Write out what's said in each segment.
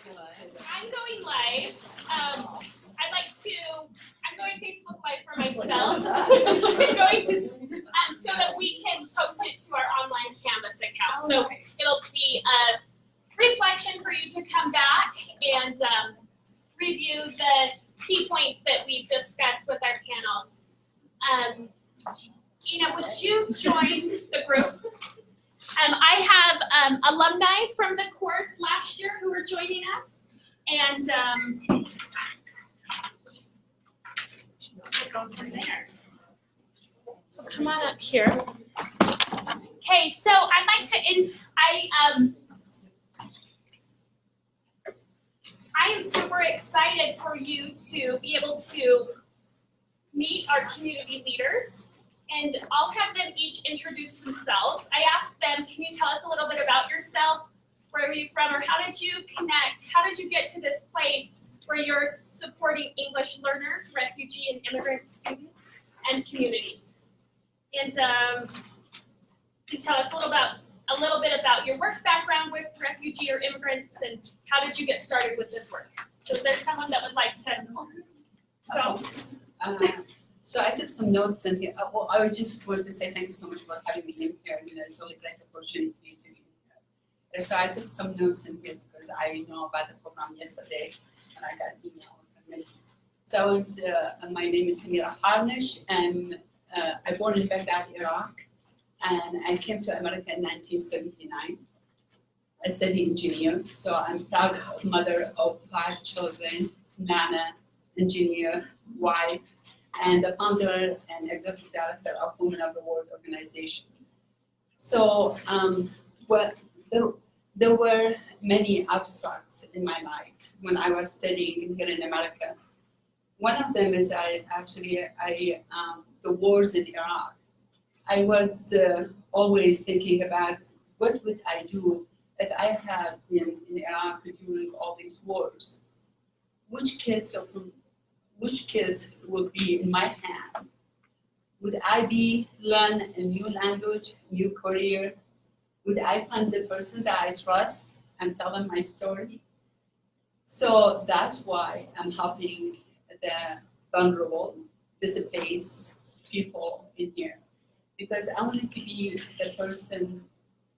I'm going live. I'm going Facebook Live for myself. So that we can post it to our online Canvas account. So it'll be a reflection for you to come back and review the key points that we've discussed with our panels. Would you join the group? I have alumni from the course last year who are joining us, and we'll go from there. So come on up here. Okay, so I'd like to I am super excited for you to be able to meet our community leaders. And I'll have them each introduce themselves. I asked them, can you tell us a little bit about yourself? Where are you from, or how did you connect? How did you get to this place where you're supporting English learners, refugee and immigrant students, and communities? And can you tell us a little bit about your work background with refugee or immigrants, and how did you get started with this work? So is there someone that would like to go? So I took some notes in here. Well, I just wanted to say thank you so much for having me in here. It's really great opportunity to be here. So I took some notes in here because I know about the program yesterday, and I got an email from it. So my name is Samira Harnish, and I was born in Baghdad, Iraq, and I came to America in 1979. I studied engineer, so I'm proud mother of 5 children, nana, engineer, wife, and the founder and executive director of Women of the World organization. So there were many abstracts in my life when I was studying here in America. One of them is the wars in Iraq. I was always thinking about what would I do if I had been in Iraq during all these wars. Which kids would be in my hand? Would I learn a new language, new career? Would I find the person that I trust and tell them my story? So that's why I'm helping the vulnerable, displaced people in here. Because I want to be the person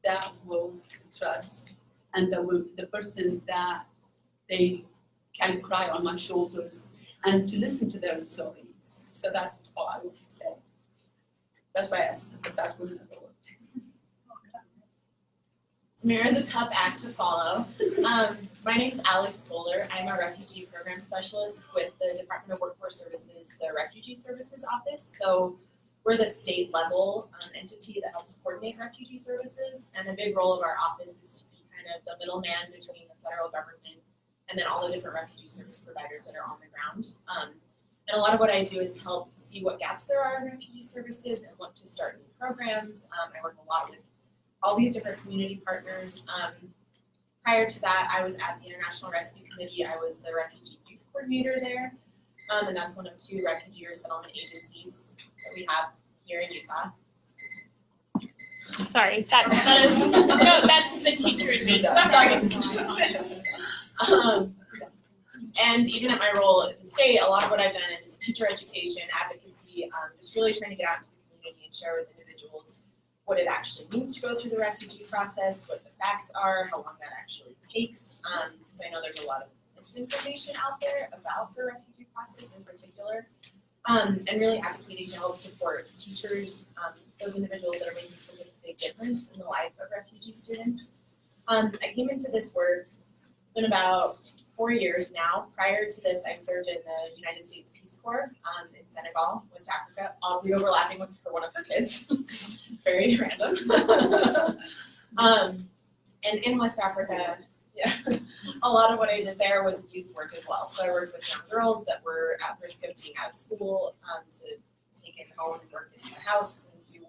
that will trust and the person that they can cry on my shoulders and to listen to their stories. So that's all I want to say. That's why I started with another word. Samira is a tough act to follow. My name is Alexx Goeller. I'm a refugee program specialist with the Department of Workforce Services, the Refugee Services Office. So we're the state level entity that helps coordinate refugee services. And a big role of our office is to be kind of the middleman between the federal government and then all the different refugee service providers that are on the ground. And a lot of what I do is help see what gaps there are in refugee services and look to start new programs. I work a lot with all these different community partners. Prior to that, I was at the International Rescue Committee. I was the refugee youth coordinator there. And that's one of 2 refugee resettlement agencies that we have here in Utah. Sorry, that's the teacher advantage. Sorry. And even at my role at the state, a lot of what I've done is teacher education, advocacy, just really trying to get out into the community and share with individuals what it actually means to go through the refugee process, what the facts are, how long that actually takes, because I know there's a lot of misinformation out there about the refugee process in particular, and really advocating to help support teachers, those individuals that are making such a big difference in the life of refugee students. I came into this work, it's been about 4 years now. Prior to this, I served in the United States Peace Corps in Senegal, West Africa, oddly overlapping with one of her kids. Very random. And in West Africa, yeah, a lot of what I did there was youth work as well. So I worked with young girls that were at risk of being out of school to take in home and work in the house and do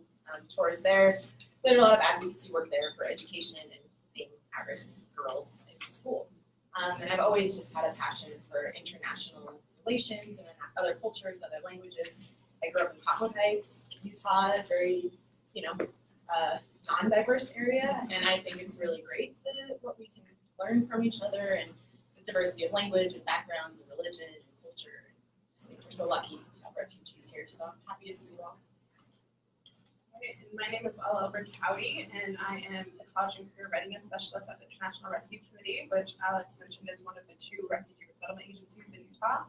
chores there. So I did a lot of advocacy work there for education and being at-risk girls in school. And I've always just had a passion for international relations and other cultures, other languages. I grew up in Cottonwood Heights, Utah, very, non-diverse area, and I think it's really great what we can learn from each other and diversity of language and backgrounds and religion and culture. I just think we're so lucky to have refugees here, so I'm happy to see you all. My name is Al-Barkawi, and I am the College and Career Readiness Specialist at the International Rescue Committee, which Alexx mentioned is one of the 2 refugee resettlement agencies in Utah.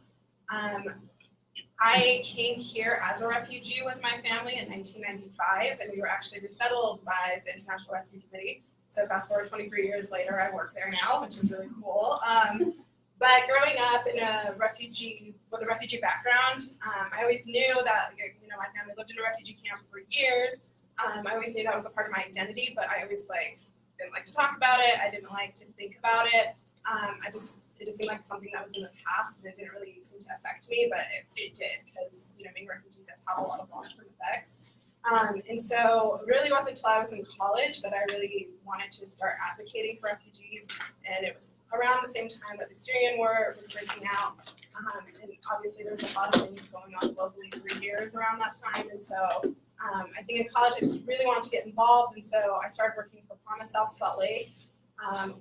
I came here as a refugee with my family in 1995, and we were actually resettled by the International Rescue Committee. So fast forward 23 years later, I work there now, which is really cool. But growing up in with a refugee background, I always knew that my family lived in a refugee camp for years. I always knew that was a part of my identity, but I always didn't like to talk about it. I didn't like to think about it. It just seemed like something that was in the past, and it didn't really seem to affect me, but it did, because being a refugee does have a lot of long-term effects. And so it really wasn't until I was in college that I really wanted to start advocating for refugees, and it was around the same time that the Syrian war was breaking out, and obviously there was a lot of things going on globally for years around that time, and so I think in college I just really wanted to get involved, and so I started working for Promise South Salt Lake,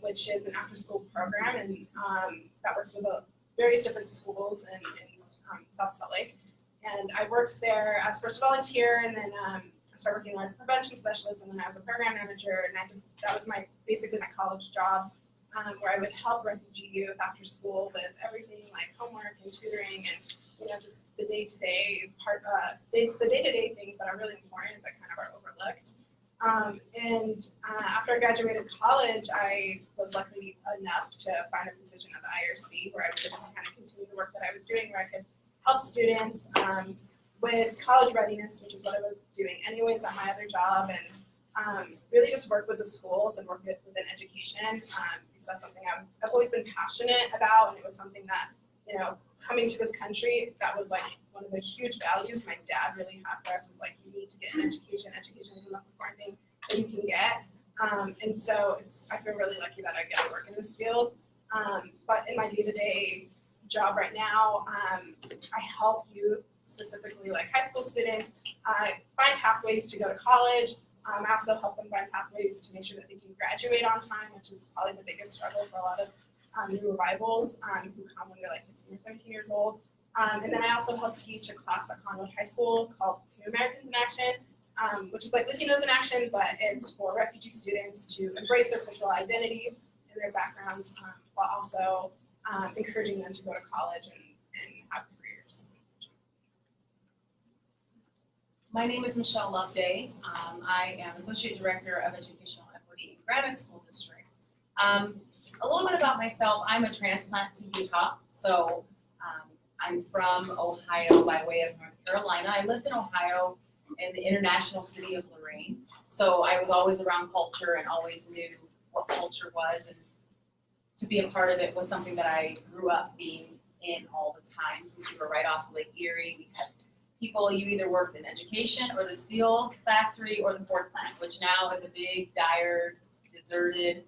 which is an after-school program, and that works with various different schools in South Salt Lake. And I worked there as first volunteer, and then I started working there as a prevention specialist, and then as a program manager, and that was basically my college job, where I would help refugee youth after school with everything like homework and tutoring, and just the day-to-day things that are really important but kind of are overlooked. After I graduated college, I was lucky enough to find a position at the IRC where I was able to kind of continue the work that I was doing, where I could help students with college readiness, which is what I was doing anyways at my other job, and really just work with the schools and work within education, because that's something I've always been passionate about, and it was something that, coming to this country, that was one of the huge values my dad really had for us, is you need to get an education. Education is the most important thing that you can get. And so I feel really lucky that I get to work in this field. But in my day-to-day job right now, I help youth, specifically high school students, find pathways to go to college. I also help them find pathways to make sure that they can graduate on time, which is probably the biggest struggle for a lot of new arrivals who come when they're 16 or 17 years old. And then I also help teach a class at Conwood High School called New Americans in Action, which is like Latinos in Action, but it's for refugee students to embrace their cultural identities and their backgrounds, while also encouraging them to go to college and have careers. My name is Michelle Loveday. I am Associate Director of Educational Equity in Granite School District. A little bit about myself, I'm a transplant to Utah, so I'm from Ohio by way of North Carolina. I lived in Ohio in the international city of Lorain, so I was always around culture and always knew what culture was, and to be a part of it was something that I grew up being in all the time. Since we were right off Lake Erie, we had people, you either worked in education or the steel factory or the Ford plant, which now is a big, dire, deserted,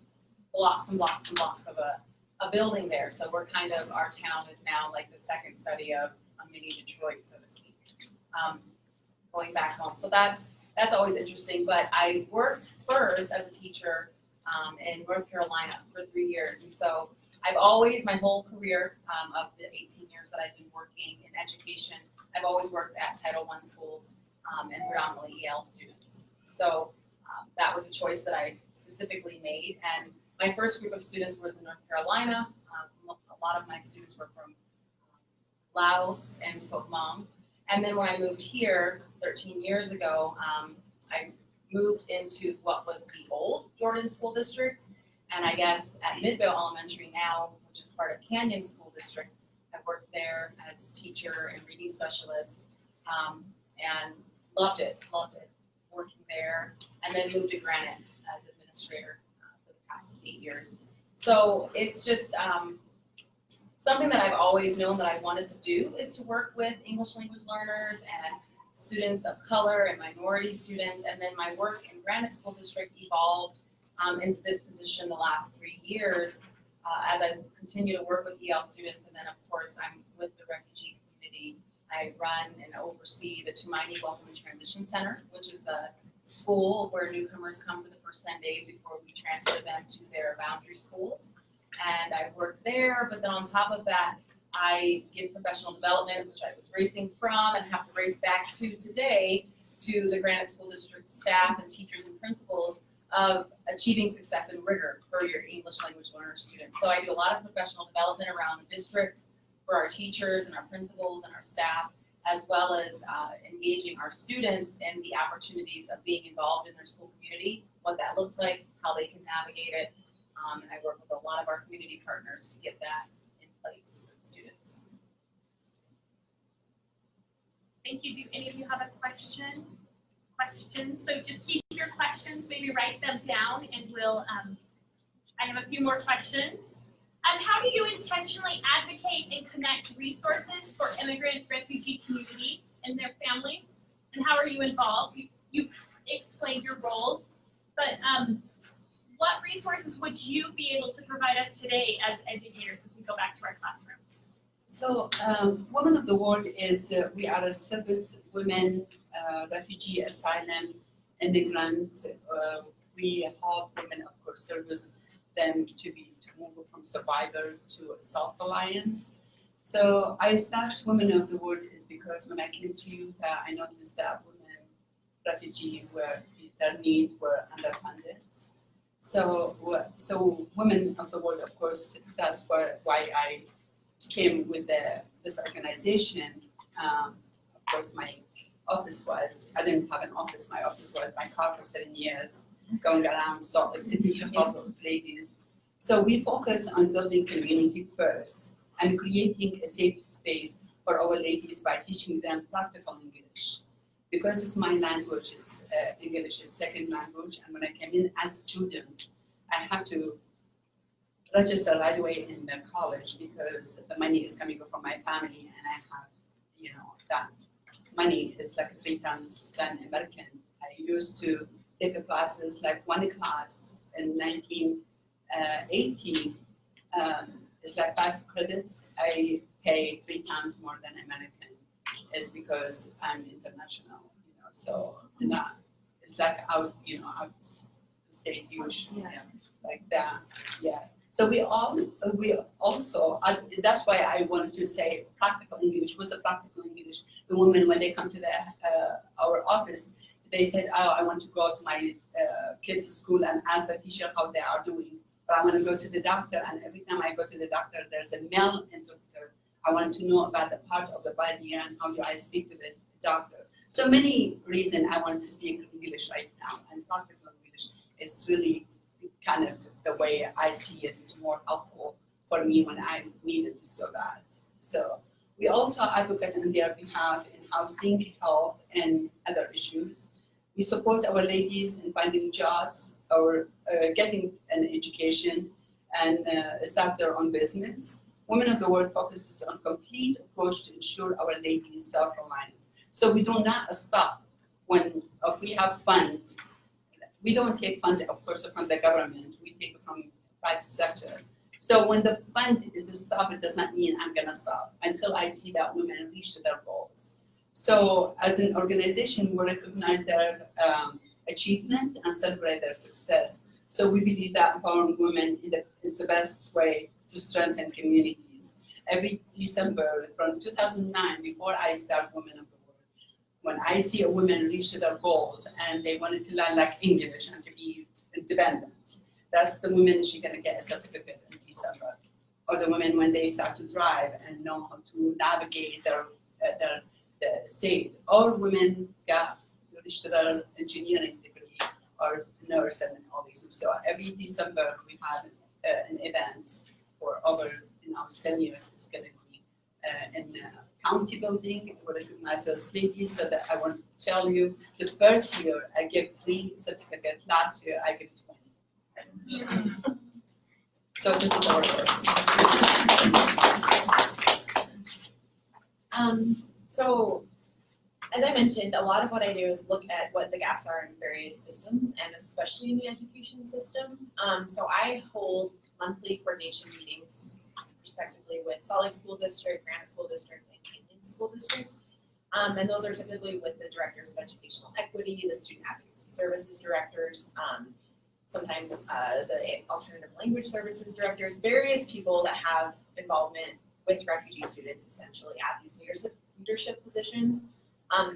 blocks and blocks and blocks of a building there. So we're our town is now like the second study of a mini Detroit, so to speak, going back home. So that's always interesting. But I worked first as a teacher in North Carolina for 3 years. And so I've always, my whole career of the 18 years that I've been working in education, I've always worked at Title I schools and predominantly EL students. So that was a choice that I specifically made. And my first group of students was in North Carolina. A lot of my students were from Laos and spoke Hmong. And then when I moved here 13 years ago, I moved into what was the old Jordan School District. And I guess at Midvale Elementary now, which is part of Canyon School District, I worked there as teacher and reading specialist, and loved it working there. And then moved to Granite as administrator for the past 8 years. So it's just something that I've always known that I wanted to do, is to work with English language learners and students of color and minority students. And then my work in Granite School District evolved into this position the last 3 years as I continue to work with EL students. And then of course I'm with the refugee community. I run and oversee the Tumaini Welcome and Transition Center, which is a school where newcomers come for the first 10 days before we transfer them to their boundary schools. and I work there, but then on top of that, I give professional development, which I was racing from and have to race back to today, to the Granite School District staff and teachers and principals of achieving success and rigor for your English language learner students. So I do a lot of professional development around the district for our teachers and our principals and our staff, as well as engaging our students in the opportunities of being involved in their school community, what that looks like, how they can navigate it. And I work with a lot of our community partners to get that in place for the students. Thank you. Do any of you have a question? Questions? So just keep your questions, maybe write them down, and we'll, I have a few more questions. How do you intentionally advocate and connect resources for immigrant refugee communities and their families? And how are you involved? You explained your roles, but what resources would you be able to provide us today as educators as we go back to our classrooms? So, Women of the World is, we are a service women, refugee, asylum, immigrant. We help women, of course, service them to move from survivor to self-reliance. So I started Women of the World is because when I came to Utah, I noticed that women, refugee, their needs were underfunded. So Women of the World, of course, that's why I came with this organization. Of course, my office I didn't have an office. My office was my car for 7 years, going around Salt Lake City to help those ladies. So we focus on building community first and creating a safe space for our ladies by teaching them practical English. Because it's my language, English is second language, and when I came in as a student, I have to register right away in the college because the money is coming from my family, and I have, that money is like 3 times than American. I used to take the classes, like one class in 1980, it's like 5 credits. I pay 3 times more than American. It's because I'm international, so it's like out state usually, like that, yeah. So we also, that's why I wanted to say practical English. What's a practical English? The women, when they come to our office, they said, oh, I want to go to my kids' school and ask the teacher how they are doing. But I want to go to the doctor, and every time I go to the doctor, there's a male interpreter. I want to know about the part of the body and how do I speak to the doctor. So many reasons I want to speak English right now, and practical English is really kind of the way I see it is more helpful for me when I needed to so that. So we also advocate on their behalf in housing, health, and other issues. We support our ladies in finding jobs or getting an education and start their own business. Women of the World focuses on complete approach to ensure our ladies' self-reliance. So we do not stop if we have funds. We don't take fund, of course, from the government. We take it from private sector. So when the fund is stopped, it does not mean I'm gonna stop until I see that women reach to their goals. So as an organization, we recognize their achievement and celebrate their success. So we believe that empowering women is the best way to strengthen communities. Every December from 2009, before I start Women of the World, when I see a woman reach to their goals and they wanted to learn like English and to be independent, that's the woman she's gonna get a certificate in December. Or the women when they start to drive and know how to navigate the state. Or women got reach to their engineering degree or nurse and all these. So every December we have an event for over 7 years. It's gonna be in county building. We recognize those ladies. So that I want to tell you, the first year I gave 3 certificates. Last year I gave 20. So this is our work. So as I mentioned, a lot of what I do is look at what the gaps are in various systems, and especially in the education system. So I hold monthly coordination meetings, respectively, with Salt Lake School District, Granite School District, and Canyon School District. And those are typically with the directors of educational equity, the student advocacy services directors. sometimes the alternative language services directors, various people that have involvement with refugee students essentially at these leadership positions,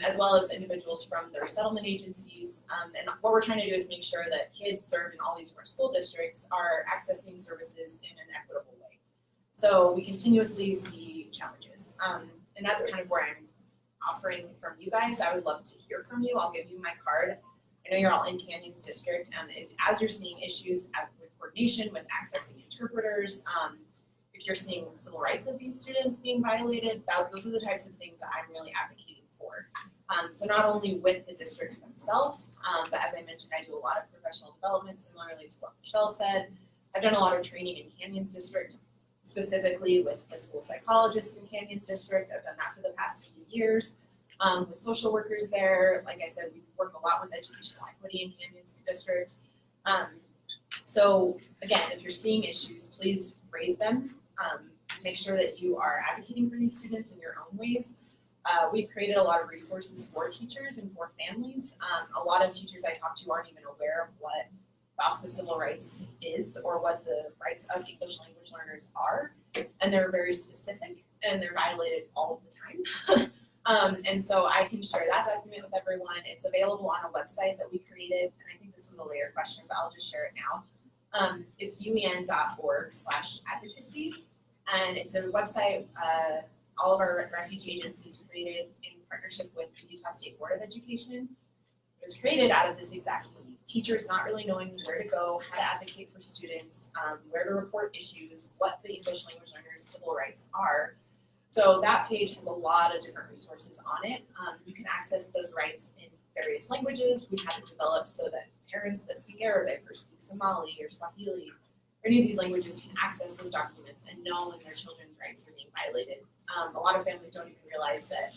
as well as individuals from the resettlement agencies. And what we're trying to do is make sure that kids served in all these different school districts are accessing services in an equitable way. So we continuously see challenges. And that's kind of where I'm offering from you guys. I would love to hear from you. I'll give you my card. I know you're all in Canyons District, and as you're seeing issues with coordination, with accessing interpreters, if you're seeing civil rights of these students being violated, those are the types of things that I'm really advocating for. So not only with the districts themselves, but as I mentioned, I do a lot of professional development, similarly to what Michelle said. I've done a lot of training in Canyons District, specifically with the school psychologists in Canyons District. I've done that for the past few years. With social workers there, like I said, we work a lot with educational equity in Canyons District. So again, if you're seeing issues, please raise them. Make sure that you are advocating for these students in your own ways. We've created a lot of resources for teachers and for families. A lot of teachers I talk to aren't even aware of what the Office of Civil Rights is or what the rights of English language learners are, and they're very specific and they're violated all the time. And so I can share that document with everyone. It's available on a website that we created, and I think this was a later question, but I'll just share it now. It's uen.org/advocacy, and it's a website all of our refugee agencies created in partnership with the Utah State Board of Education. It was created out of this exact need. Teachers not really knowing where to go, how to advocate for students, where to report issues, what the English language learners' civil rights are. So that page has a lot of different resources on it. You can access those rights in various languages. We have it developed so that parents that speak Arabic or speak Somali or Swahili, or any of these languages can access those documents and know when their children's rights are being violated. A lot of families don't even realize that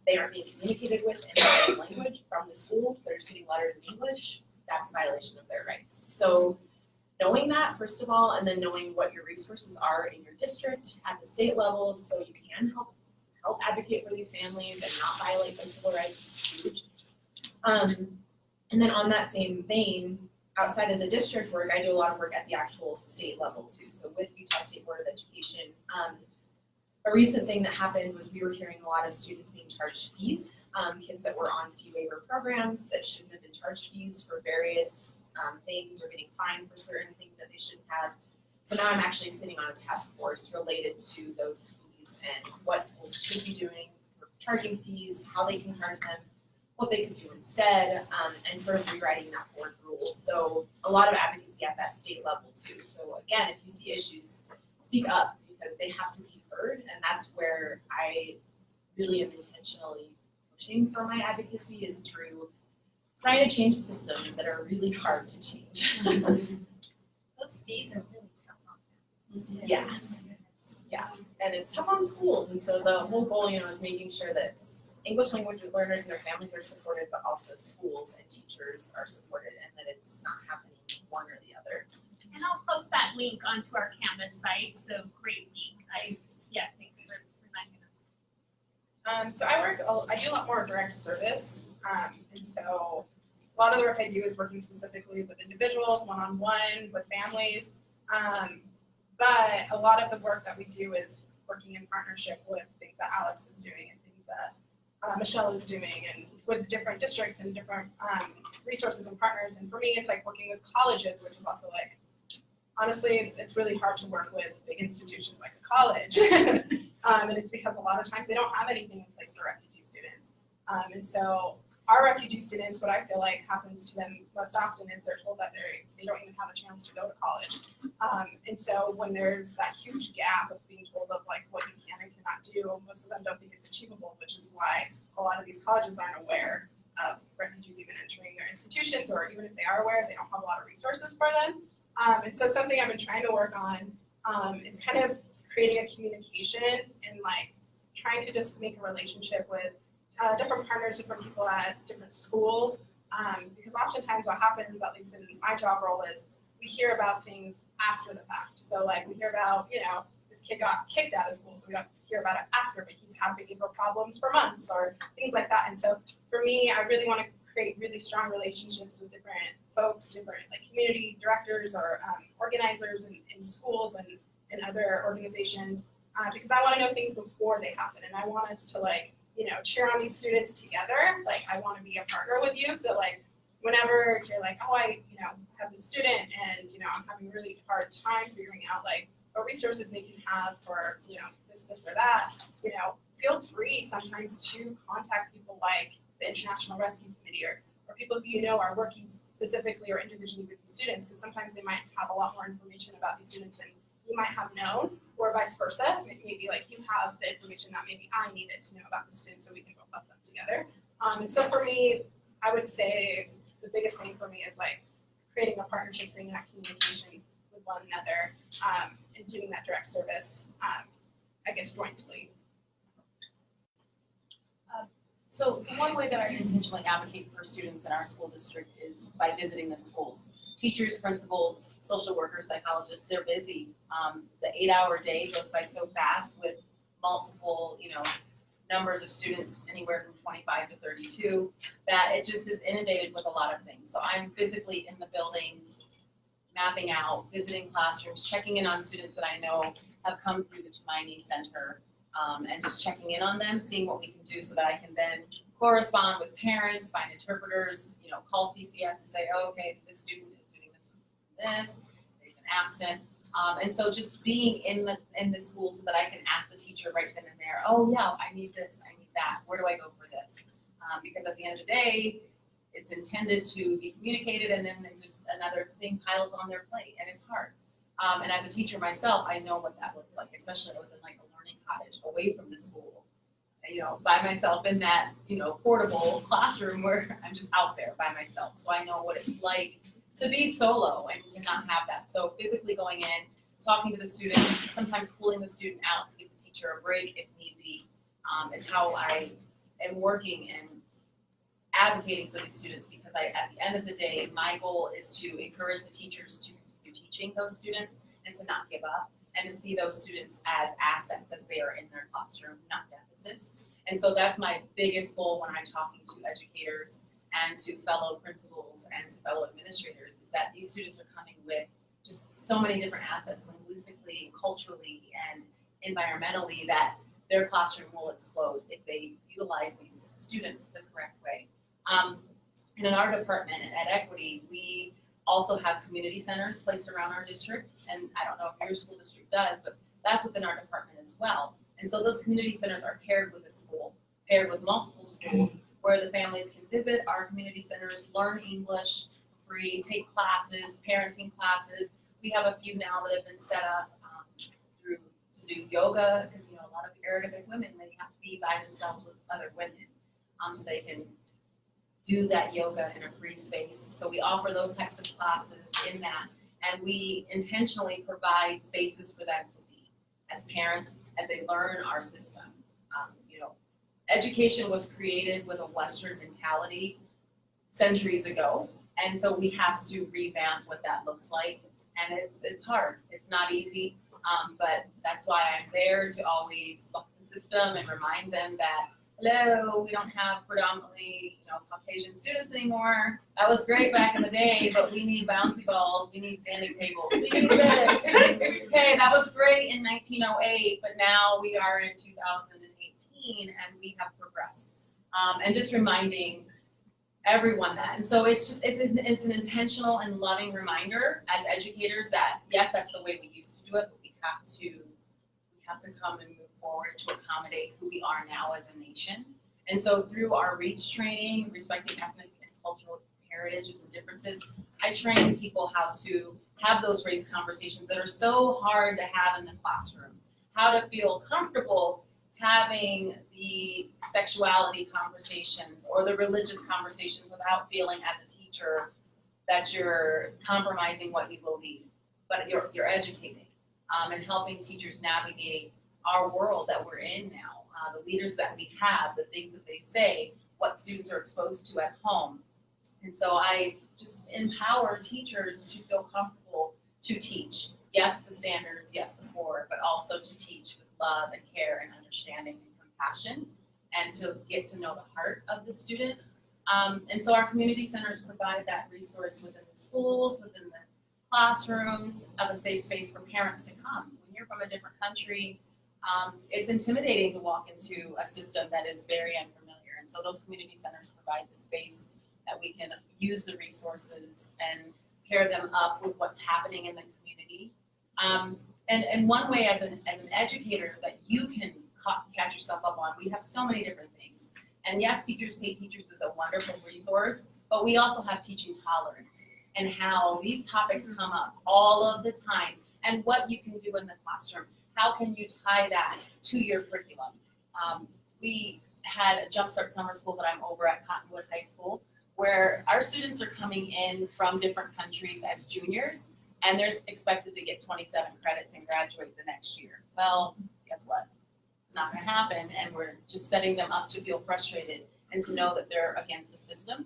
they aren't being communicated with in their language from the school. They're just getting letters in English. That's a violation of their rights. So knowing that, first of all, and then knowing what your resources are in your district at the state level so you can help advocate for these families and not violate their civil rights is huge. And then on that same vein, outside of the district work, I do a lot of work at the actual state level too. So with Utah State Board of Education, a recent thing that happened was we were hearing a lot of students being charged fees, kids that were on fee waiver programs that shouldn't have been charged fees for various things or getting fined for certain things that they shouldn't have. So now I'm actually sitting on a task force related to those fees and what schools should be doing for charging fees, how they can charge them, what they could do instead, and sort of rewriting that board rule. So a lot of advocacy at that state level too. So again, if you see issues, speak up because they have to be heard, and that's where I really am intentionally pushing for my advocacy is through trying to change systems that are really hard to change. Those fees are really tough on them. Yeah, and it's tough on schools, and so the whole goal, is making sure that English language learners and their families are supported, but also schools and teachers are supported, and that it's not happening one or the other. And I'll post that link onto our Canvas site, so great link. Thanks for reminding us. So I do a lot more direct service, and so a lot of the work I do is working specifically with individuals, one-on-one, with families, but a lot of the work that we do is working in partnership with things that Alexx is doing and things that Michelle is doing, and with different districts and different resources and partners. And for me, it's like working with colleges, which is also like, honestly, it's really hard to work with big institutions like a college. And it's because a lot of times they don't have anything in place for refugee students. And so our refugee students, what I feel like happens to them most often is they're told that they don't even have a chance to go to college. And so when there's that huge gap of being told of like what you can and cannot do, most of them don't think it's achievable, which is why a lot of these colleges aren't aware of refugees even entering their institutions, or even if they are aware, they don't have a lot of resources for them. And so something I've been trying to work on is kind of creating a communication and like trying to just make a relationship with different partners, different people at different schools, because oftentimes what happens, at least in my job role, is we hear about things after the fact. So like we hear about, this kid got kicked out of school, so we got to hear about it after, but he's had behavioral problems for months or things like that. And so for me, I really want to create really strong relationships with different folks, different like community directors or organizers in schools and other organizations, because I want to know things before they happen, and I want us to like, you know, cheer on these students together. Like I want to be a partner with you, so like whenever you're like, oh, I, you know, have a student and, you know, I'm having a really hard time figuring out like what resources they can have for, you know, this or that, you know, feel free sometimes to contact people like the International Rescue Committee or people who you know are working specifically or individually with these students, because sometimes they might have a lot more information about these students than you might have known, or vice versa. Maybe like you have the information that maybe I needed to know about the students, so we can both put them together. And so for me, I would say the biggest thing for me is like creating a partnership, creating that communication with one another, and doing that direct service, I guess, jointly. So one way that I intentionally advocate for students in our school district is by visiting the schools. Teachers, principals, social workers, psychologists, they're busy. The 8-hour day goes by so fast with multiple, you know, numbers of students, anywhere from 25 to 32, that it just is inundated with a lot of things. So I'm physically in the buildings, mapping out, visiting classrooms, checking in on students that I know have come through the Tumaini Center, and just checking in on them, seeing what we can do so that I can then correspond with parents, find interpreters, you know, call CCS and say, oh, okay, this student is doing this, they've been absent. And so just being in the school so that I can ask the teacher right then and there, oh yeah, I need this, I need that, where do I go for this? Because at the end of the day, it's intended to be communicated, and then just another thing piles on their plate, and it's hard. And as a teacher myself, I know what that looks like, especially I was in like a learning cottage away from the school, you know, by myself in that, you know, portable classroom where I'm just out there by myself. So I know what it's like to be solo and to not have that. So physically going in, talking to the students, sometimes pulling the student out to give the teacher a break if need be, is how I am working and advocating for these students, because at the end of the day, my goal is to encourage the teachers to continue teaching those students and to not give up, and to see those students as assets as they are in their classroom, not deficits. And so that's my biggest goal when I'm talking to educators and to fellow principals and to fellow administrators, is that these students are coming with just so many different assets linguistically, culturally, and environmentally, that their classroom will explode if they utilize these students the correct way. And in our department at Equity, we also have community centers placed around our district, and I don't know if your school district does, but that's within our department as well. And so those community centers are paired with a school, paired with multiple schools, where the families can visit our community centers, learn English free, take classes, parenting classes. We have a few now that have been set up to do yoga, because you know a lot of Arabic women, they have to be by themselves with other women, so they can do that yoga in a free space. So we offer those types of classes in that, and we intentionally provide spaces for them to be as parents as they learn our system. You know, education was created with a Western mentality centuries ago, and so we have to revamp what that looks like. And it's hard. It's not easy, but that's why I'm there to always buck the system and remind them that, hello, we don't have predominantly, you know, Caucasian students anymore. That was great back in the day, but we need bouncy balls, we need standing tables, we need this. Okay, that was great in 1908, but now we are in 2018 and we have progressed. And just reminding everyone that. And so it's an intentional and loving reminder as educators that yes, that's the way we used to do it, but we have to come and move forward to accommodate who we are now as a nation. And so through our REACH training, respecting ethnic and cultural heritages and differences, I train people how to have those race conversations that are so hard to have in the classroom, how to feel comfortable having the sexuality conversations or the religious conversations without feeling as a teacher that you're compromising what you believe, but you're educating and helping teachers navigate our world that we're in now, the leaders that we have, the things that they say, what students are exposed to at home. And so I just empower teachers to feel comfortable to teach. Yes, the standards, yes, the core, but also to teach with love and care and understanding and compassion, and to get to know the heart of the student. And so our community centers provide that resource within the schools, within the classrooms, of a safe space for parents to come. When you're from a different country, it's intimidating to walk into a system that is very unfamiliar. And so those community centers provide the space that we can use the resources and pair them up with what's happening in the community. And one way as an educator that you can catch yourself up on, we have so many different things. And yes, Teachers Pay Teachers is a wonderful resource, but we also have teaching tolerance and how these topics come up all of the time and what you can do in the classroom. How can you tie that to your curriculum? We had a Jumpstart Summer School that I'm over at Cottonwood High School, where our students are coming in from different countries as juniors, and they're expected to get 27 credits and graduate the next year. Well, guess what? It's not gonna happen, and we're just setting them up to feel frustrated and to know that they're against the system.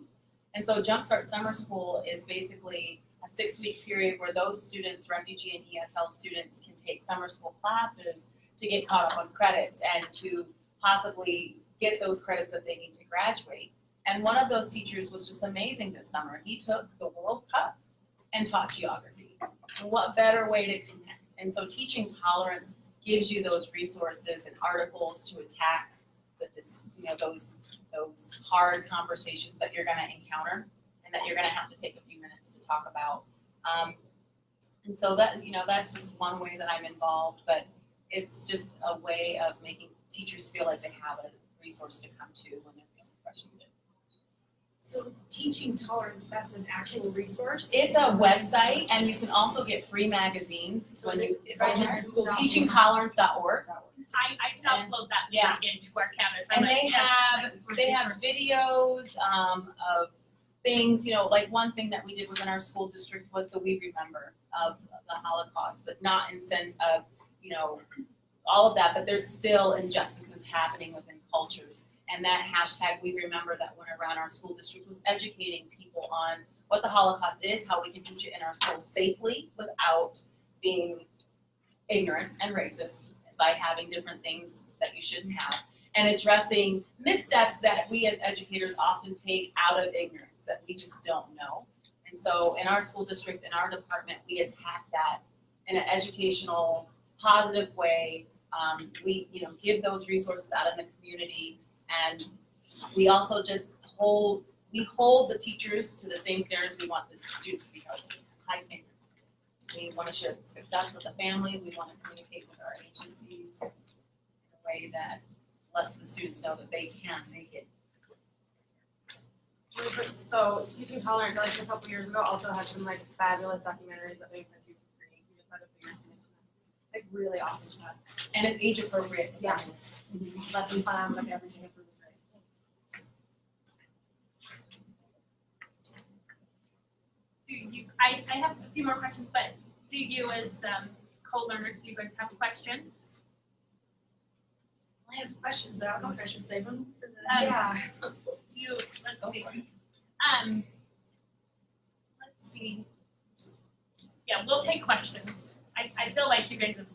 And so Jumpstart Summer School is basically a 6-week period where those students, refugee and ESL students, can take summer school classes to get caught up on credits and to possibly get those credits that they need to graduate. And one of those teachers was just amazing this summer. He took the World Cup and taught geography. And what better way to connect? And so teaching tolerance gives you those resources and articles to attack the, those hard conversations that you're going to encounter and that you're going to have to take a few minutes to talk about. And so that, that's just one way that I'm involved, but it's just a way of making teachers feel like they have a resource to come to when they're feeling frustrated. So teaching tolerance, that's an actual resource? It's a website, and you can also get free magazines. So when is you it- if I just register. Google teachingtolerance.org. I can upload that Yeah. into our canvas. And I'm like, they yes, have that's great they have resource. videos of things, like one thing that we did within our school district was the We Remember of the Holocaust, but not in sense of, all of that, but there's still injustices happening within cultures. And that hashtag We Remember that went around our school district was educating people on what the Holocaust is, how we can teach it in our schools safely without being ignorant and racist by having different things that you shouldn't have, and addressing missteps that we as educators often take out of ignorance that we just don't know. And so in our school district, in our department, we attack that in an educational, positive way. We give those resources out in the community, and we also just hold the teachers to the same standards we want the students to be held to, high standards. We want to share the success with the family. We want to communicate with our agencies in a way that lets the students know that they can make it. So teaching tolerance, like a couple years ago, also had some fabulous documentaries that they sent you for free. You just had to figure it really awesome stuff. And it's age appropriate. Yeah. Lesson plan, everything is really great. I have a few more questions, but do you as co-learners, do you guys have questions? I have questions, but I don't know if I should save them for the. Yeah. Let's see. Let's see. Yeah, we'll take questions. I feel like you guys have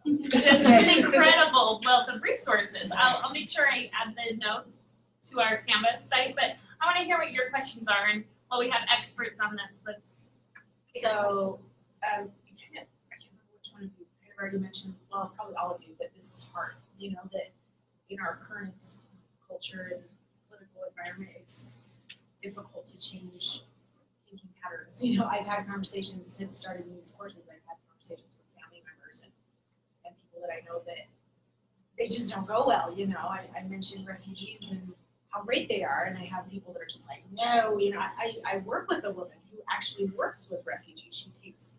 it's an incredible wealth of resources. I'll make sure I add the notes to our Canvas site, but I want to hear what your questions are, and while we have experts on this, let's. So, I can't remember which one of you have already mentioned, well, probably all of you, that this is hard. That in our current culture and political environment, it's difficult to change thinking patterns. I've had conversations since starting these courses. I've had conversations with family members and people that I know that they just don't go well. I mentioned refugees and how great they are, and I have people that are just like, no. I work with a woman who actually works with refugees. She takes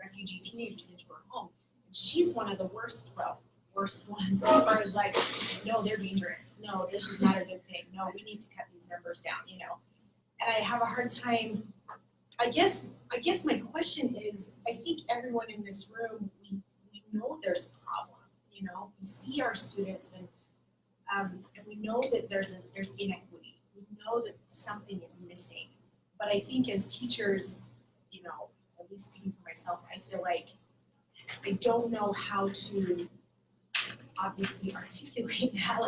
refugee teenagers into her home, and she's one of the worst ones as far as no, they're dangerous. No, this is not a good thing. No, we need to cut these numbers down. And I have a hard time. I guess my question is, I think everyone in this room, we know there's a problem. We see our students and we know that there's inequity. We know that something is missing. But I think as teachers, at least speaking for myself, I feel like I don't know how to obviously articulate that.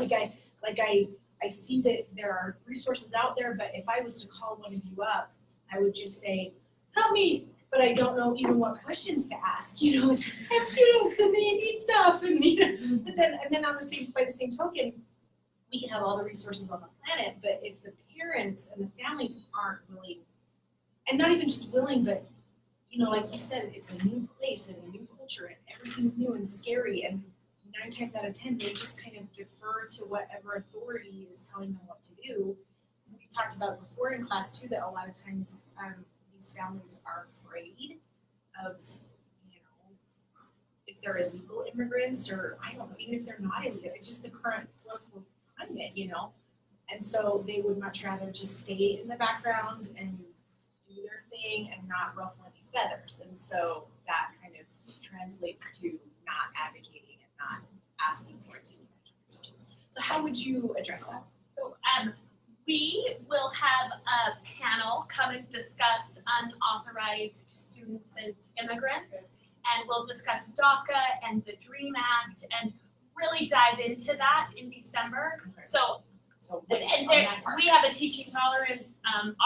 I I see that there are resources out there, but if I was to call one of you up, I would just say, help me, but I don't know even what questions to ask, I have students and they need stuff, and then by the same token, we can have all the resources on the planet, but if the parents and the families aren't willing, and not even just willing, but like you said, it's a new place and a new culture and everything's new and scary, and 9 times out of 10, they just kind of defer to whatever authority is telling them what to do. We talked about before in class too that a lot of times these families are afraid of, if they're illegal immigrants, or I don't know, even if they're not illegal, it's just the current political climate, and so they would much rather just stay in the background and do their thing and not ruffle any feathers, and so that kind of translates to not advocating and not asking for it to be resources. So how would you address that? So we will have a panel come and discuss unauthorized students and immigrants, and we'll discuss DACA and the DREAM Act and really dive into that in December. Okay. So what's and on there, that part? we have a teaching tolerance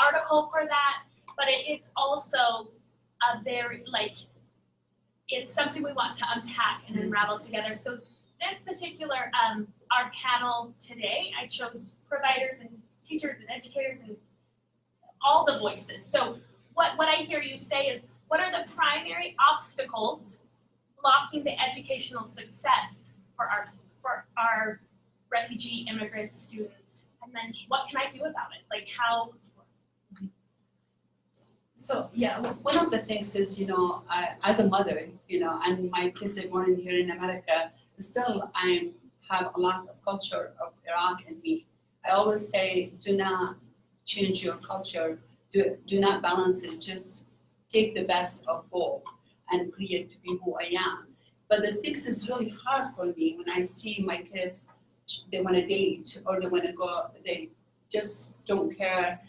article for that, but it's also a very, it's something we want to unpack and unravel together. So this particular, our panel today, I chose providers and teachers and educators and all the voices. So what I hear you say is, what are the primary obstacles blocking the educational success for our refugee immigrant students? And then what can I do about it? How? So yeah, one of the things is, I, as a mother, and my kids are born here in America, still I have a lot of culture of Iraq in me. I always say, do not change your culture, do not balance it, just take the best of both and create to be who I am. But the things is really hard for me when I see my kids, they want to date or they want to go, they just don't care.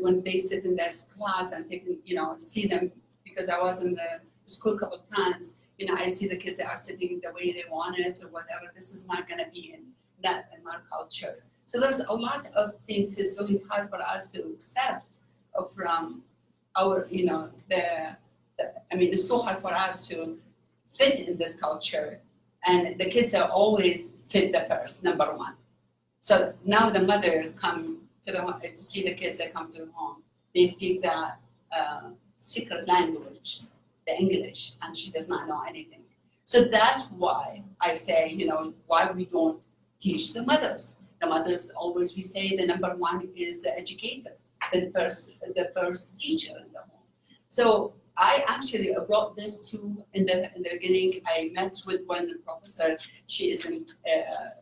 When they sit in this class and taking, see them, because I was in the school a couple of times, I see the kids that are sitting the way they want it or whatever. This is not going to be in our culture. So there's a lot of things it's really hard for us to accept from our, it's so hard for us to fit in this culture. And the kids are always fit the first, number one. So now the mother come to see the kids that come to the home. They speak the secret language, the English, and she does not know anything. So that's why I say, why we don't teach the mothers. The mothers always, we say the number one is the educator, the first teacher in the home. So I actually brought this to, in the beginning, I met with one professor, she is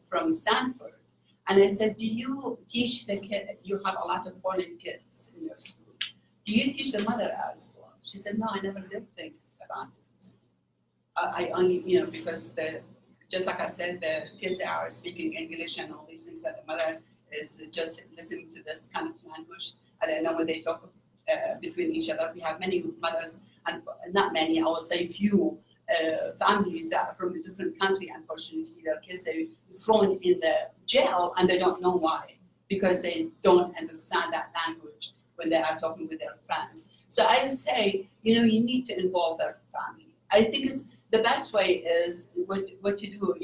from Stanford. And I said, do you teach the kid, you have a lot of foreign kids in your school. Do you teach the mother as well? She said, no, I never did think about it. I only, because just like I said, the kids are speaking English and all these things that the mother is just listening to this kind of language. I don't know when they talk between each other. We have many mothers, and not many, I would say few, families that are from a different country, unfortunately, their kids are thrown in the jail and they don't know why, because they don't understand that language when they are talking with their friends. So I say, you need to involve their family. I think the best way is what you do,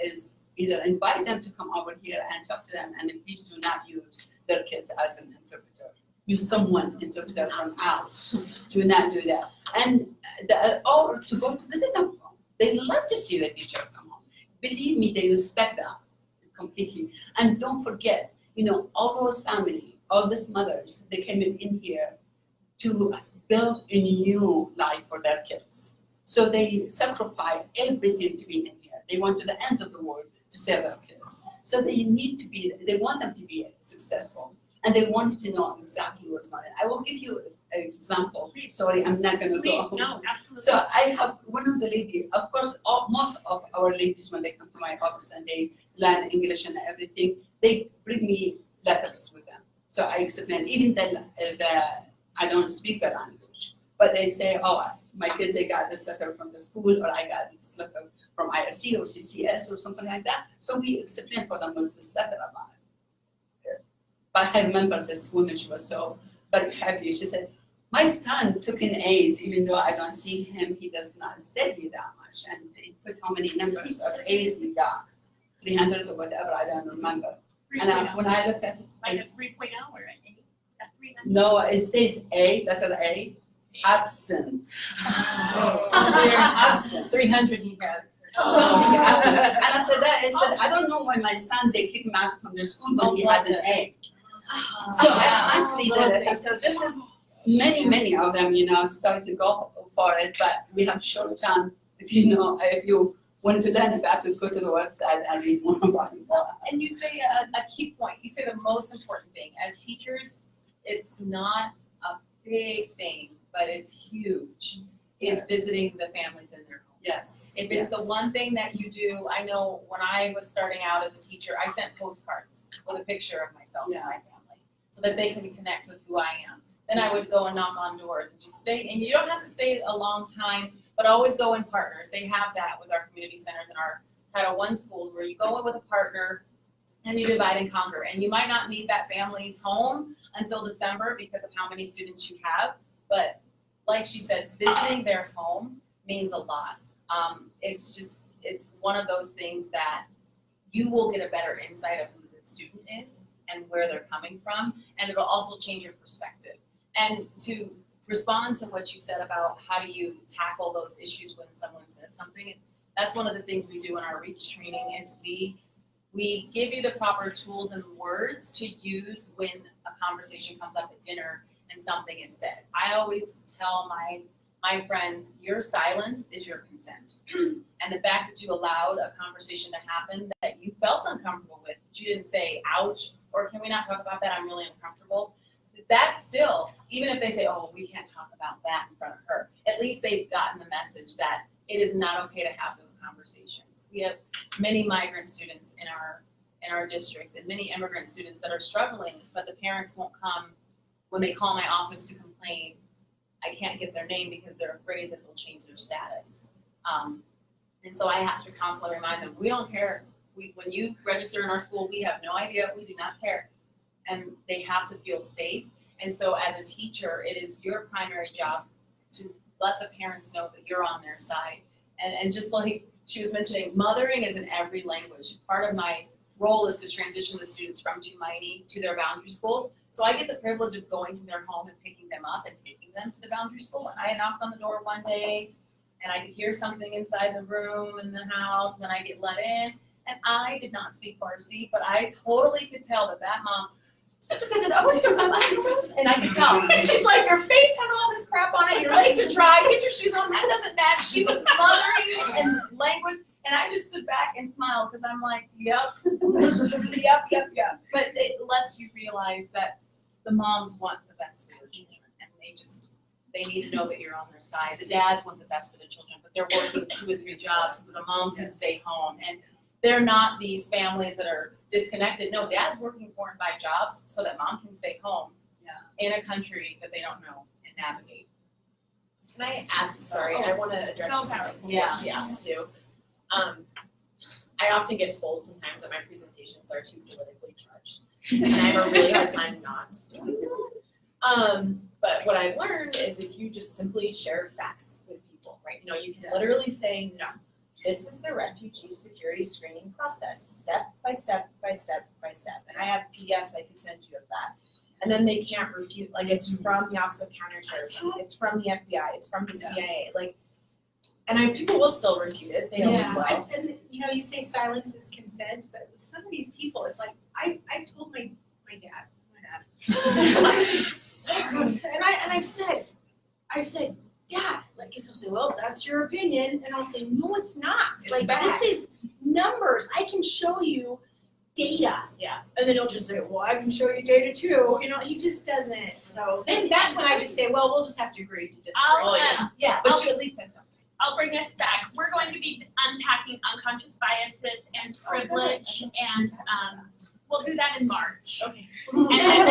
is either invite them to come over here and talk to them, and please do not use their kids as an interpreter. Use someone interpreter from out. Do not do that. And or to go to visit them. They love to see the teacher come home. Believe me, they respect that completely. And don't forget, all those families, all these mothers, they came in here to build a new life for their kids. So they sacrifice everything to be in here. They went to the end of the world to save their kids. So they want them to be successful. And they want to know exactly what's going on. I will give you an example. Sorry, I'm not going to go. Please, no, absolutely. So I have one of the ladies, of course, most of our ladies, when they come to my office and they learn English and everything, they bring me letters with them. So I explain, even I don't speak the language, but they say, oh, my kids, they got this letter from the school, or I got this letter from IRC or CCS or something like that. So we explain for them what's this letter about. But I remember this woman, she was so very happy. She said, my son took an A's, even though I don't see him, he does not study that much. And they put how many numbers of A's he got, 300 or whatever, I don't remember. And when I look at Like a 3.0 or an 8, a 3.0? no, it says A, letter A, absent. Oh. Absent. 300 he had. Something absent. And after that, I said, I don't know why my son, they kick him out from the school when he has an A. So I actually did it. So this is many of them, started to go for it, but we have short time. If you want to learn about it, go to the website and read more about it. Well, and you say a key point. You say the most important thing. As teachers, it's not a big thing, but it's huge, is visiting the families in their home. Yes. If it's the one thing that you do, I know when I was starting out as a teacher, I sent postcards with a picture of myself and my family so that they can connect with who I am. Then I would go and knock on doors and just stay, and you don't have to stay a long time, but always go in partners. They have that with our community centers and our Title I schools where you go in with a partner and you divide and conquer. And you might not meet that family's home until December because of how many students you have, but like she said, visiting their home means a lot. It's one of those things that you will get a better insight of who the student is and where they're coming from, and it'll also change your perspective. And to respond to what you said about how do you tackle those issues when someone says something, that's one of the things we do in our REACH training is we give you the proper tools and words to use when a conversation comes up at dinner and something is said. I always tell my friends, your silence is your consent. And the fact that you allowed a conversation to happen that you felt uncomfortable with, but you didn't say, ouch, or can we not talk about that, I'm really uncomfortable. That's still, even if they say, oh, we can't talk about that in front of her, at least they've gotten the message that it is not okay to have those conversations. We have many migrant students in our district and many immigrant students that are struggling, but the parents won't come when they call my office to complain. I can't get their name because they're afraid that they'll change their status. And so I have to constantly remind them, we don't care. When you register in our school, we have no idea, we do not care. And they have to feel safe. And so as a teacher, it is your primary job to let the parents know that you're on their side. And just like she was mentioning, mothering is in every language. Part of my role is to transition the students from Tumaini to their boundary school. So I get the privilege of going to their home and picking them up and taking them to the boundary school. And I knocked on the door one day and I could hear something inside the room in the house, and then I get let in. And I did not speak Farsi, but I totally could tell that mom, and I could tell. She's like, your face has all this crap on it, your legs are dry, get your shoes on, that doesn't match. She was mothering in language, and I just stood back and smiled because I'm like, yep, yep. But it lets you realize that the moms want the best for their children, and they need to know that you're on their side. The dads want the best for their children, but they're working 2 or 3 jobs so the moms can stay home. And they're not these families that are disconnected. No, dad's working 4 and 5 jobs so that mom can stay home in a country that they don't know and navigate. Can I add, sorry, I want to address So powerful. what she asked too. I often get told sometimes that my presentations are too politically charged. And I have a really hard time not doing that. But what I've learned is if you just simply share facts with people, right? You can literally say, no, this is the refugee security screening process, step by step by step by step. And I have PDFs I could send you of that. And then they can't refute, like it's from the Office of Counterterrorism, it's from the FBI, it's from the CIA, and people will still refute it, they always will. And you say silence is consent, but with some of these people, it's like, I've told my dad, and I've said, Dad, he'll say, well, that's your opinion, and I'll say, no, it's not. This is numbers. I can show you data. Yeah. And then he'll just say, well, I can show you data too. He just doesn't. So then that's when I just say, well, we'll just have to agree to disagree. But you at least said something. I'll bring us back. We're going to be unpacking unconscious biases and privilege, and we'll do that in March. Okay. And then I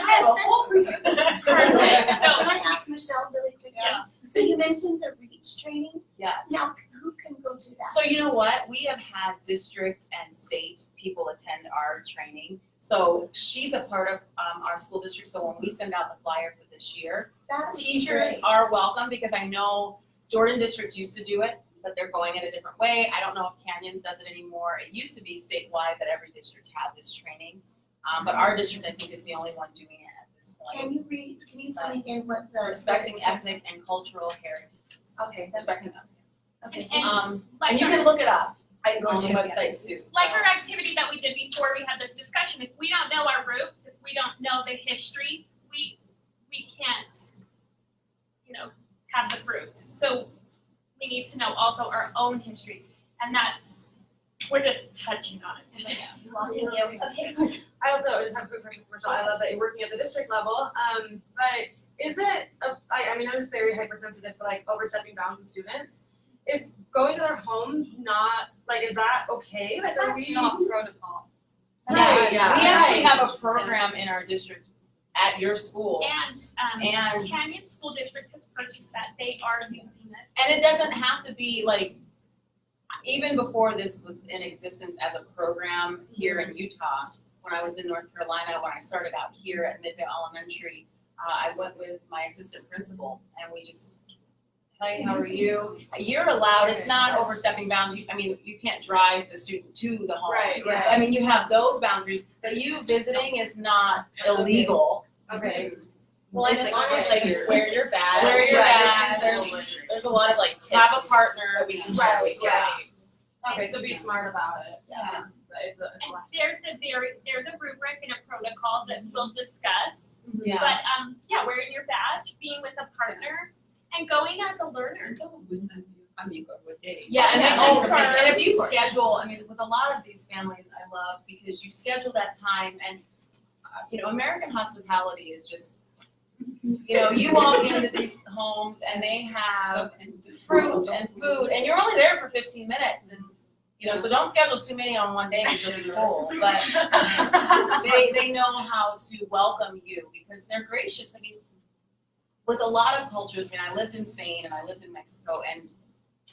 have a whole Perfect. Can I ask Michelle really quick? Yes. So you mentioned the REACH training. Yes. Now, who can go do that? So you know what? We have had district and state people attend our training. So she's a part of our school district. So when we send out the flyer for this year, That would be teachers great. are welcome because I know Jordan District used to do it, but they're going in a different way. I don't know if Canyons does it anymore. It used to be statewide that every district had this training. But our district, I think, is the only one doing it at this point. Can you tell me again what the? Respecting ethnic and cultural heritage. Okay, that's Respecting them. okay. Like And you our- can look it up I can go on the check it. website too. Like our activity that we did before we had this discussion, if we don't know our roots, if we don't know the history, we can't, have the fruit. So we need to know also our own history, and we're just touching on it today. Okay. I also just have a quick question for Michelle. I love that you're working at the district level. But is it, I mean, I'm just very hypersensitive to like overstepping bounds with students. Is going to their homes not, like, is that okay? Like, are we? protocol. Right, Yeah. we actually have a program in our district at your school. And Canyon School District has purchased that. They are using it. And it doesn't have to be like, even before this was in existence as a program here in Utah, when I was in North Carolina, when I started out here at Midvale Elementary, I went with my assistant principal and we just, hey, how are you? You're allowed, it's not overstepping bounds. You can't drive the student to the home. Right, right. I mean, you have those boundaries, but you visiting is not illegal. Okay. Well, and as long as like wear your badge. Wear your badge. There's a lot of like tips. Have a partner. that we can share with you. Right. Okay, so be smart about it. Yeah. But it's a And there's a rubric and a protocol that we'll discuss. Yeah. But wearing your badge, being with a partner, and going as a learner. Yeah, and then, Yeah. and if you schedule, with a lot of these families, I love because you schedule that time and, American hospitality is just, you walk into these homes and they have fruit and food and you're only there for 15 minutes and, so don't schedule too many on one day because you'll be full, but they know how to welcome you because they're gracious. With a lot of cultures, I lived in Spain and I lived in Mexico and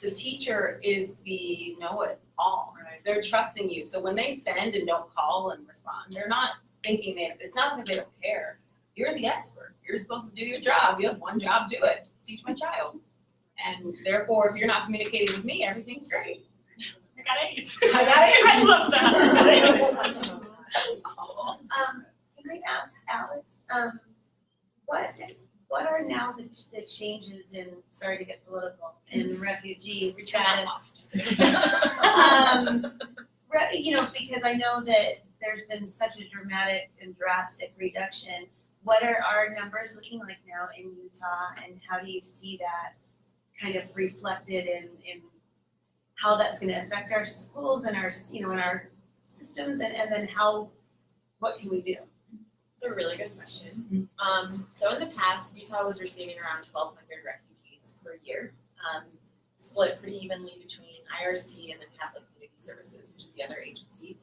the teacher is the know-it-all. Right? They're trusting you. So when they send and don't call and respond, they're not thinking it's not because they don't care. You're the expert. You're supposed to do your job. You have one job, do it. Teach my child. And therefore, if you're not communicating with me, everything's great. I got A's. I got A's. I love that. Can I ask Alex, what are now the changes in, sorry to get political, in refugee status? Because I know that there's been such a dramatic and drastic reduction. What are our numbers looking like now in Utah, and how do you see that kind of reflected in how that's going to affect our schools and our, in our systems, and then what can we do? It's a really good question. So in the past, Utah was receiving around 1,200 refugees per year, split pretty evenly between IRC and then Catholic Community Services, which is the other agency.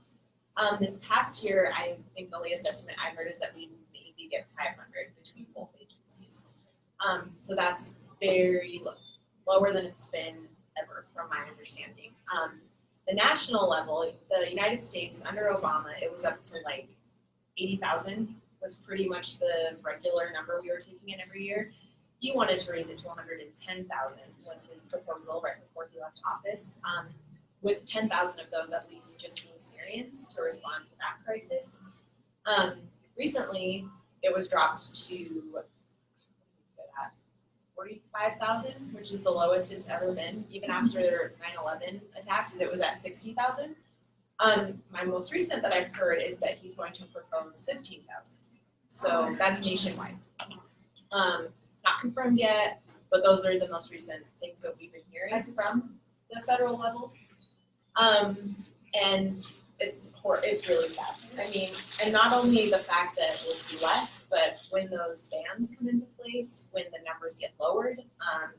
This past year, I think the latest estimate I heard is that we maybe get 500 between both agencies. So that's very low, lower than it's been ever, from my understanding. The national level, the United States under Obama, it was up to like 80,000 was pretty much the regular number we were taking in every year. He wanted to raise it to 110,000 was his proposal right before he left office, with 10,000 of those at least just being Syrians to respond to that crisis. Recently, it was dropped to 45,000, which is the lowest it's ever been. Even after 9/11 attacks, it was at 60,000. My most recent that I've heard is that he's going to propose 15,000. So that's nationwide. Not confirmed yet, but those are the most recent things that we've been hearing from the federal level. And it's really sad. And not only the fact that we'll see less, but when those bans come into place, when the numbers get lowered,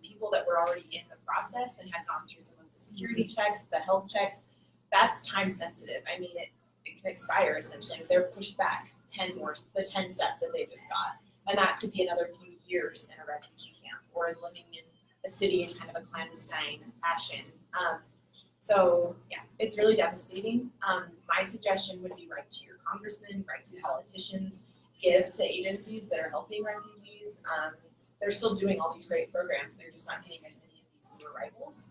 people that were already in the process and had gone through some of the security checks, the health checks, that's time sensitive. It can expire essentially. They're pushed back 10 steps that they just got. And that could be another few years in a refugee camp or living in a city in kind of a clandestine fashion. So yeah, it's really devastating. My suggestion would be write to your congressman, write to politicians, give to agencies that are helping refugees. They're still doing all these great programs. They're just not getting as many of these newer rivals.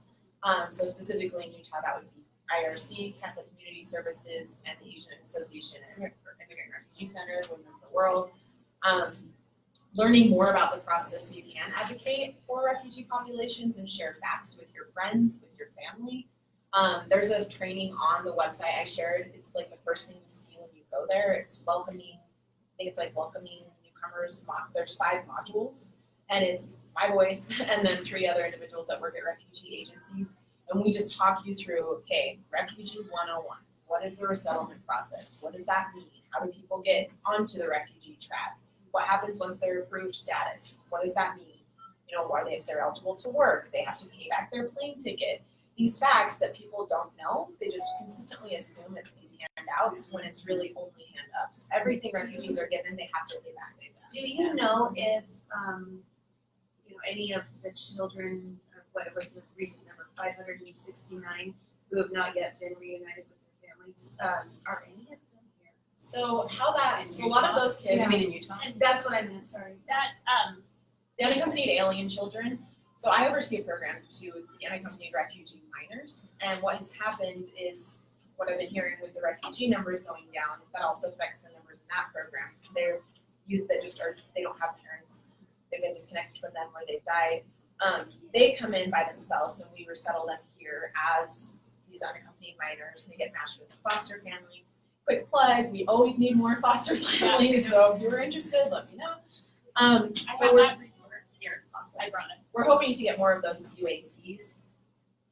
So specifically in Utah, that would be IRC, Catholic Community Services, and the Asian Association of Immigrant Refugee Centers, Women of the World. Learning more about the process so you can advocate for refugee populations and share facts with your friends, with your family. There's a training on the website I shared. It's like the first thing you see when you go there. It's welcoming, I think it's like welcoming newcomers. There's 5 modules, and it's my voice and then 3 other individuals that work at refugee agencies. And we just talk you through, okay, Refugee 101. What is the resettlement process? What does that mean? How do people get onto the refugee track? What happens once they're approved status? What does that mean? You know, if they're eligible to work, they have to pay back their plane ticket. These facts that people don't know, they just consistently assume it's these handouts when it's really only hand-ups. Everything refugees are given, they have to pay back. Do you know if, any of the children, what was the recent number, 569, who have not yet been reunited with their families, are any of them here? So a lot of those kids. I mean in Utah? That's what I meant, sorry. That, The unaccompanied alien children. So I oversee a program to the unaccompanied refugee minors. And what has happened is what I've been hearing with the refugee numbers going down, that also affects the numbers in that program. Because they're youth that they don't have parents. They've been disconnected from them or they've died. They come in by themselves and we resettle them here as these unaccompanied minors. And they get matched with a foster family. Quick plug, we always need more foster families. So if you're interested, let me know. I have that resource here. I brought it. We're hoping to get more of those UACs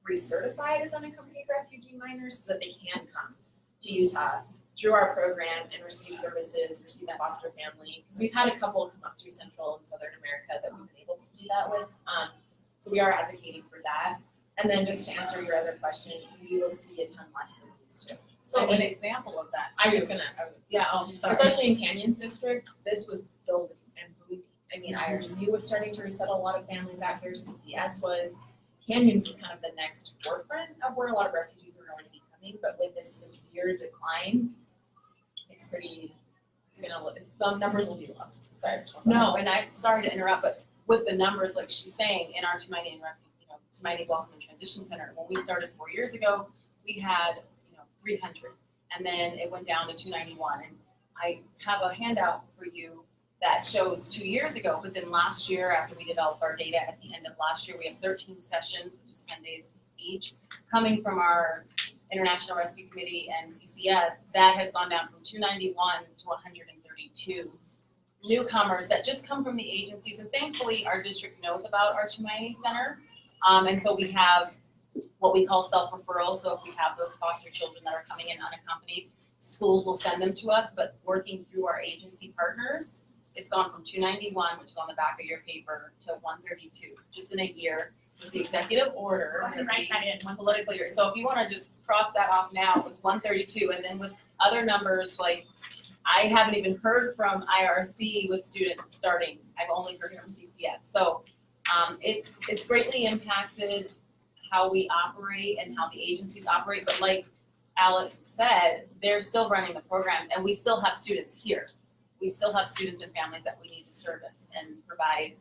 recertified as unaccompanied refugee minors so that they can come to Utah through our program and receive services, receive a foster family. Because we've had a couple come up through Central and Southern America that we've been able to do that with. So we are advocating for that. And then just to answer your other question, we will see a ton less than we used to. So an example of that. I'm too. just gonna, Yeah, sorry. especially in Canyons District, this was building and booming. I mean, IRC was starting to resettle a lot of families out here. CCS was. Canyons was kind of the next forefront of where a lot of refugees are going to be coming. But with this severe decline, the numbers will be low. Sorry. No, and I'm sorry to interrupt, but with the numbers, like she's saying, in our Tumaini and Tumaini Welcome and Transition Center, when we started 4 years ago, we had 300, and then it went down to 291. And I have a handout for you that shows 2 years ago, but then last year, after we developed our data at the end of last year, we have 13 sessions, which is 10 days each, coming from our International Rescue Committee and CCS. That has gone down from 291 to 132 newcomers that just come from the agencies. And thankfully, our district knows about our Tumaini Center. And so we have what we call self-referral. So if we have those foster children that are coming in unaccompanied, schools will send them to us, but working through our agency partners, it's gone from 291, which is on the back of your paper, to 132, just in a year, with the executive order. Go ahead and write that in. Politically, so if you want to just cross that off now, it was 132, and then with other numbers, like I haven't even heard from IRC with students starting. I've only heard from CCS. So it's greatly impacted how we operate and how the agencies operate. But like Alex said, they're still running the programs, and we still have students here. We still have students and families that we need to service and provide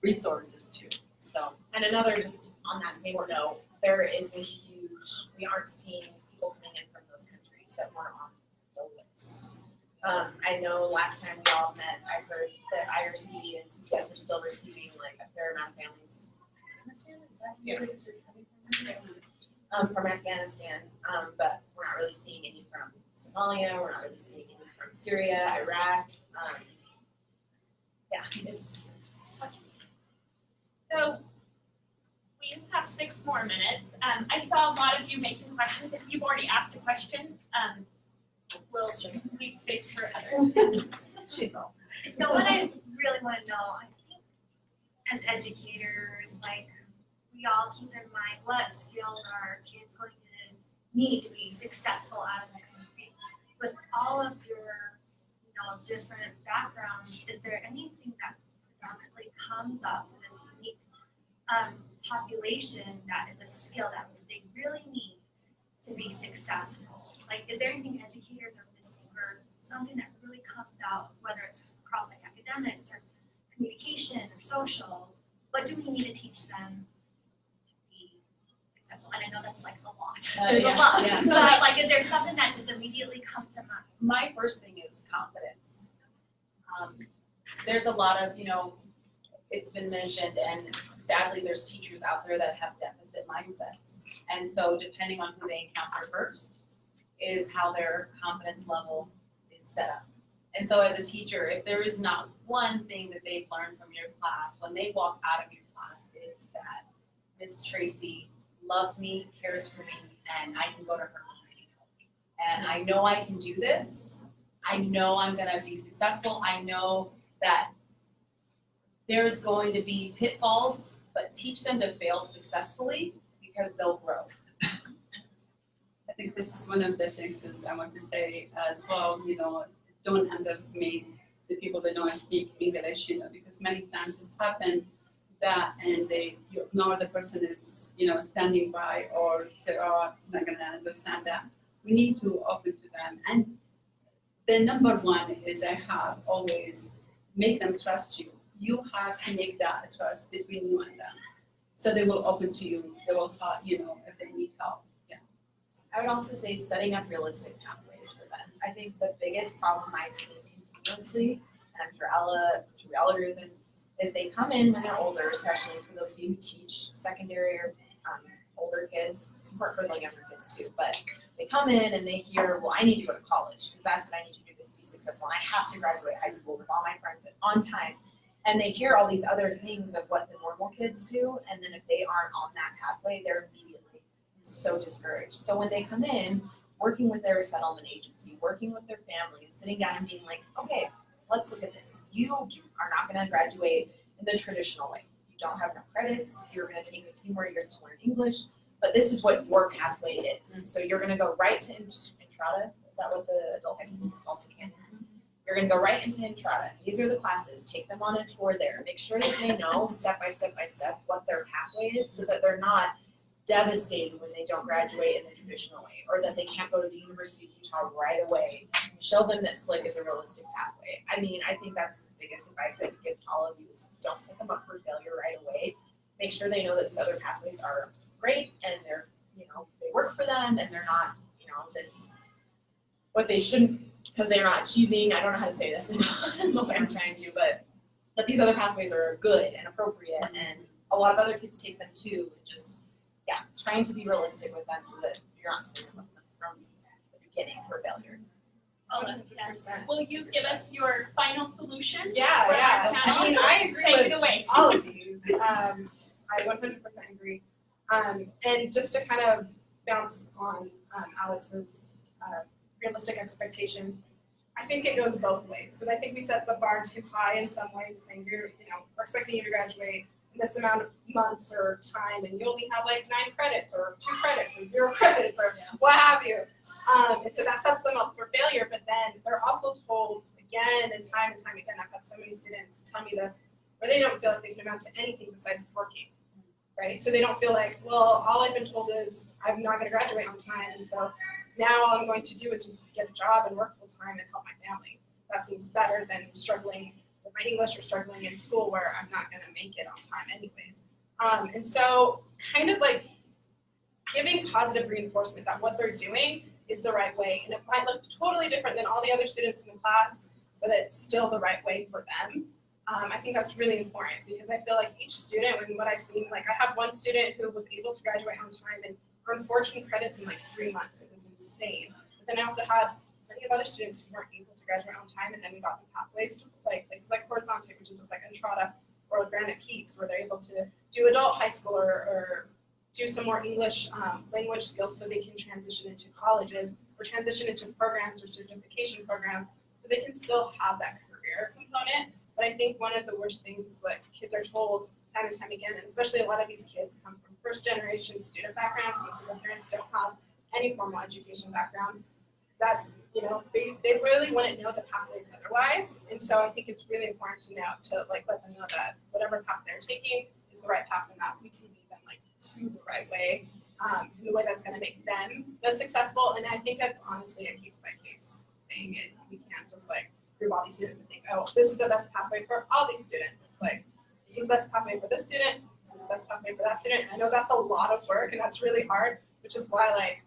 resources to. So, and another, just on that same note, there is a huge, we aren't seeing people coming in from those countries that weren't on the list. I know last time we all met, I heard that IRC and CCS are still receiving like a fair amount of families. From Afghanistan, but we're not really seeing any from Somalia, we're not really seeing any from Syria, Iraq. It's tough. So we just have 6 more minutes. I saw a lot of you making questions. If you've already asked a question, we'll leave space for others. She's all. So what I really want to know, I think as educators, like we all keep in mind what skills are our kids going to need to be successful out of the country. With all of your, different backgrounds, is there anything that predominantly comes up that is unique population that is a skill that they really need to be successful? Like, is there anything educators are missing or something that really comes out, whether it's across like academics or communication or social? What do we need to teach them to be successful? And I know that's like a lot. There's Yeah, a lot. yeah. But like, is there something that just immediately comes to mind? My first thing is confidence. There's a lot of, it's been mentioned, and sadly, there's teachers out there that have deficit mindsets. And so depending on who they encounter first is how their confidence level is set up. And so as a teacher, if there is not one thing that they've learned from your class, when they walk out of your class, it's that Miss Tracy loves me, cares for me, and I can go to her for any help. And I know I can do this. I know I'm gonna be successful. I know that there's going to be pitfalls, but teach them to fail successfully because they'll grow. I think this is one of the things is I want to say as well, don't underestimate the people that don't speak English, because many times it's happened that and you ignore the person is, standing by or say, oh, he's not gonna understand that. We need to open to them. And the number one is I have always make them trust you. You have to make that trust between you and them. So they will open to you, they will help, if they need help. Yeah. I would also say setting up realistic pathways for them. I think the biggest problem I've seen continuously, and I'm sure Alaa, we all agree with this, is they come in when they're older, especially for those of you who teach secondary or older kids. It's important for the younger kids too, but they come in and they hear, well, I need to go to college because that's what I need to do to be successful, and I have to graduate high school with all my friends on time. And they hear all these other things of what the normal kids do, and then if they aren't on that pathway, they're immediately so discouraged. So when they come in, working with their resettlement agency, working with their family, sitting down and being like, okay, let's look at this. You are not going to graduate in the traditional way. You don't have enough credits. You're going to take a few more years to learn English, but this is what your pathway is. So you're going to go right to Entrada. Is that what the adult high school is called in Canada? You're going to go right into Entrada. These are the classes. Take them on a tour there. Make sure that they know step by step by step what their pathway is so that they're not devastated when they don't graduate in the traditional way or that they can't go to the University of Utah right away. Show them that SLIC is a realistic pathway. I mean, I think that's the biggest advice I could give to all of you is don't set them up for failure right away. Make sure they know that these other pathways are great and they're, they work for them and they're not, this, what they shouldn't, because they're not achieving, I don't know how to say this in the way I'm trying to, but that these other pathways are good and appropriate and a lot of other kids take them too. Just, trying to be realistic with them so that you're not setting them up from the beginning for failure. Oh, yes. Will you give us your final solution? Yeah. I mean, I agree Take with it away. all of these. I 100% agree. And just to kind of bounce on Alex's realistic expectations, I think it goes both ways because I think we set the bar too high in some ways of saying we're expecting you to graduate in this amount of months or time and you only have like 9 credits or 2 credits or 0 credits or what have you. And so that sets them up for failure, but then they're also told again and time again, I've had so many students tell me this, where they don't feel like they can amount to anything besides working, right? So they don't feel like, well, all I've been told is I'm not gonna graduate on time, and so now all I'm going to do is just get a job and work full time and help my family. That seems better than struggling with my English or struggling in school where I'm not gonna make it on time anyways. And so kind of like giving positive reinforcement that what they're doing is the right way. And it might look totally different than all the other students in the class, but it's still the right way for them. I think that's really important because I feel like each student, and what I've seen, like I have one student who was able to graduate on time and earned 14 credits in like 3 months. It was insane. But then I also had plenty of other students who weren't able to graduate on time, and then we got the pathways to like places like Horizonte, which is just like Entrada or Granite Peaks, where they're able to do adult high school or do some more English language skills so they can transition into colleges or transition into programs or certification programs so they can still have that career component. But I think one of the worst things is what kids are told time and time again, and especially a lot of these kids come from first generation student backgrounds. Most of their parents don't have any formal education background. That, they really wouldn't know the pathways otherwise. And so I think it's really important to know, to like let them know that whatever path they're taking is the right path and that we can lead them like to the right way, in the way that's going to make them most successful. And I think that's honestly a case by case thing. We can't just like group all these students and think, oh, this is the best pathway for all these students. It's like, this is the best pathway for this student, this is the best pathway for that student. And I know that's a lot of work and that's really hard, which is why like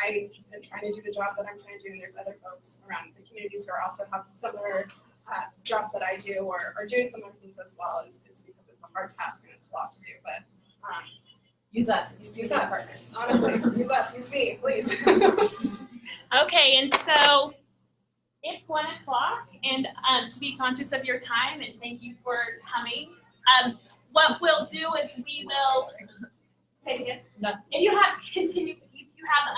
I am trying to do the job that I'm trying to do, and there's other folks around the communities who are also have similar jobs that I do or are doing similar things as well. It's because it's a hard task and it's a lot to do, but Use us, use us, partners. Honestly, use us, use me, please. Okay, and so it's 1 o'clock, and to be conscious of your time, and thank you for coming. What we'll do is we will say it again. No. If you have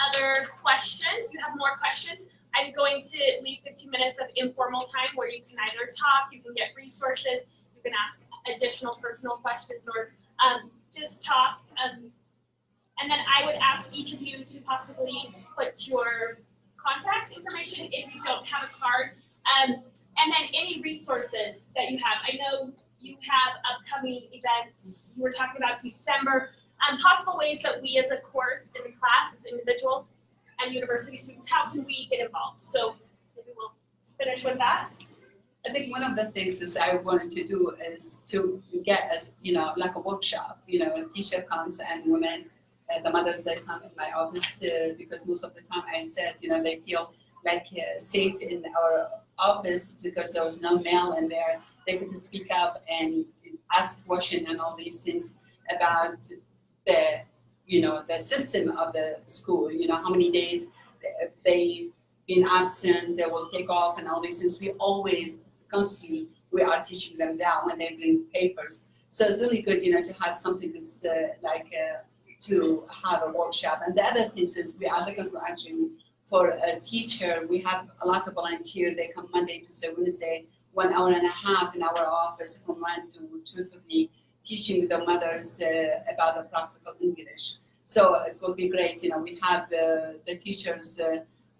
other questions, you have more questions, I'm going to leave 15 minutes of informal time where you can either talk, you can get resources, you can ask additional personal questions, or just talk. And then I would ask each of you to possibly put your contact information if you don't have a card, and then any resources that you have. I know you have upcoming events. You were talking about December, possible ways that we as a course in the class, as individuals and university students, how can we get involved? So maybe we'll finish with that. I think one of the things is I wanted to do is to get us, like a workshop, a teacher comes and women, the mothers that come in my office, because most of the time I said, they feel like safe in our office because there was no male in there. They could speak up and ask questions and all these things about the system of the school, how many days if they've been absent, they will take off and all these things. Constantly, we are teaching them that when they bring papers. So it's really good, to have something that's to have a workshop. And the other things is we are looking for actually for a teacher. We have a lot of volunteers. They come Monday, Tuesday, Wednesday, 1 hour and a half in our office from 1 to 2:30, teaching the mothers about the practical English. So it will be great. We have the teachers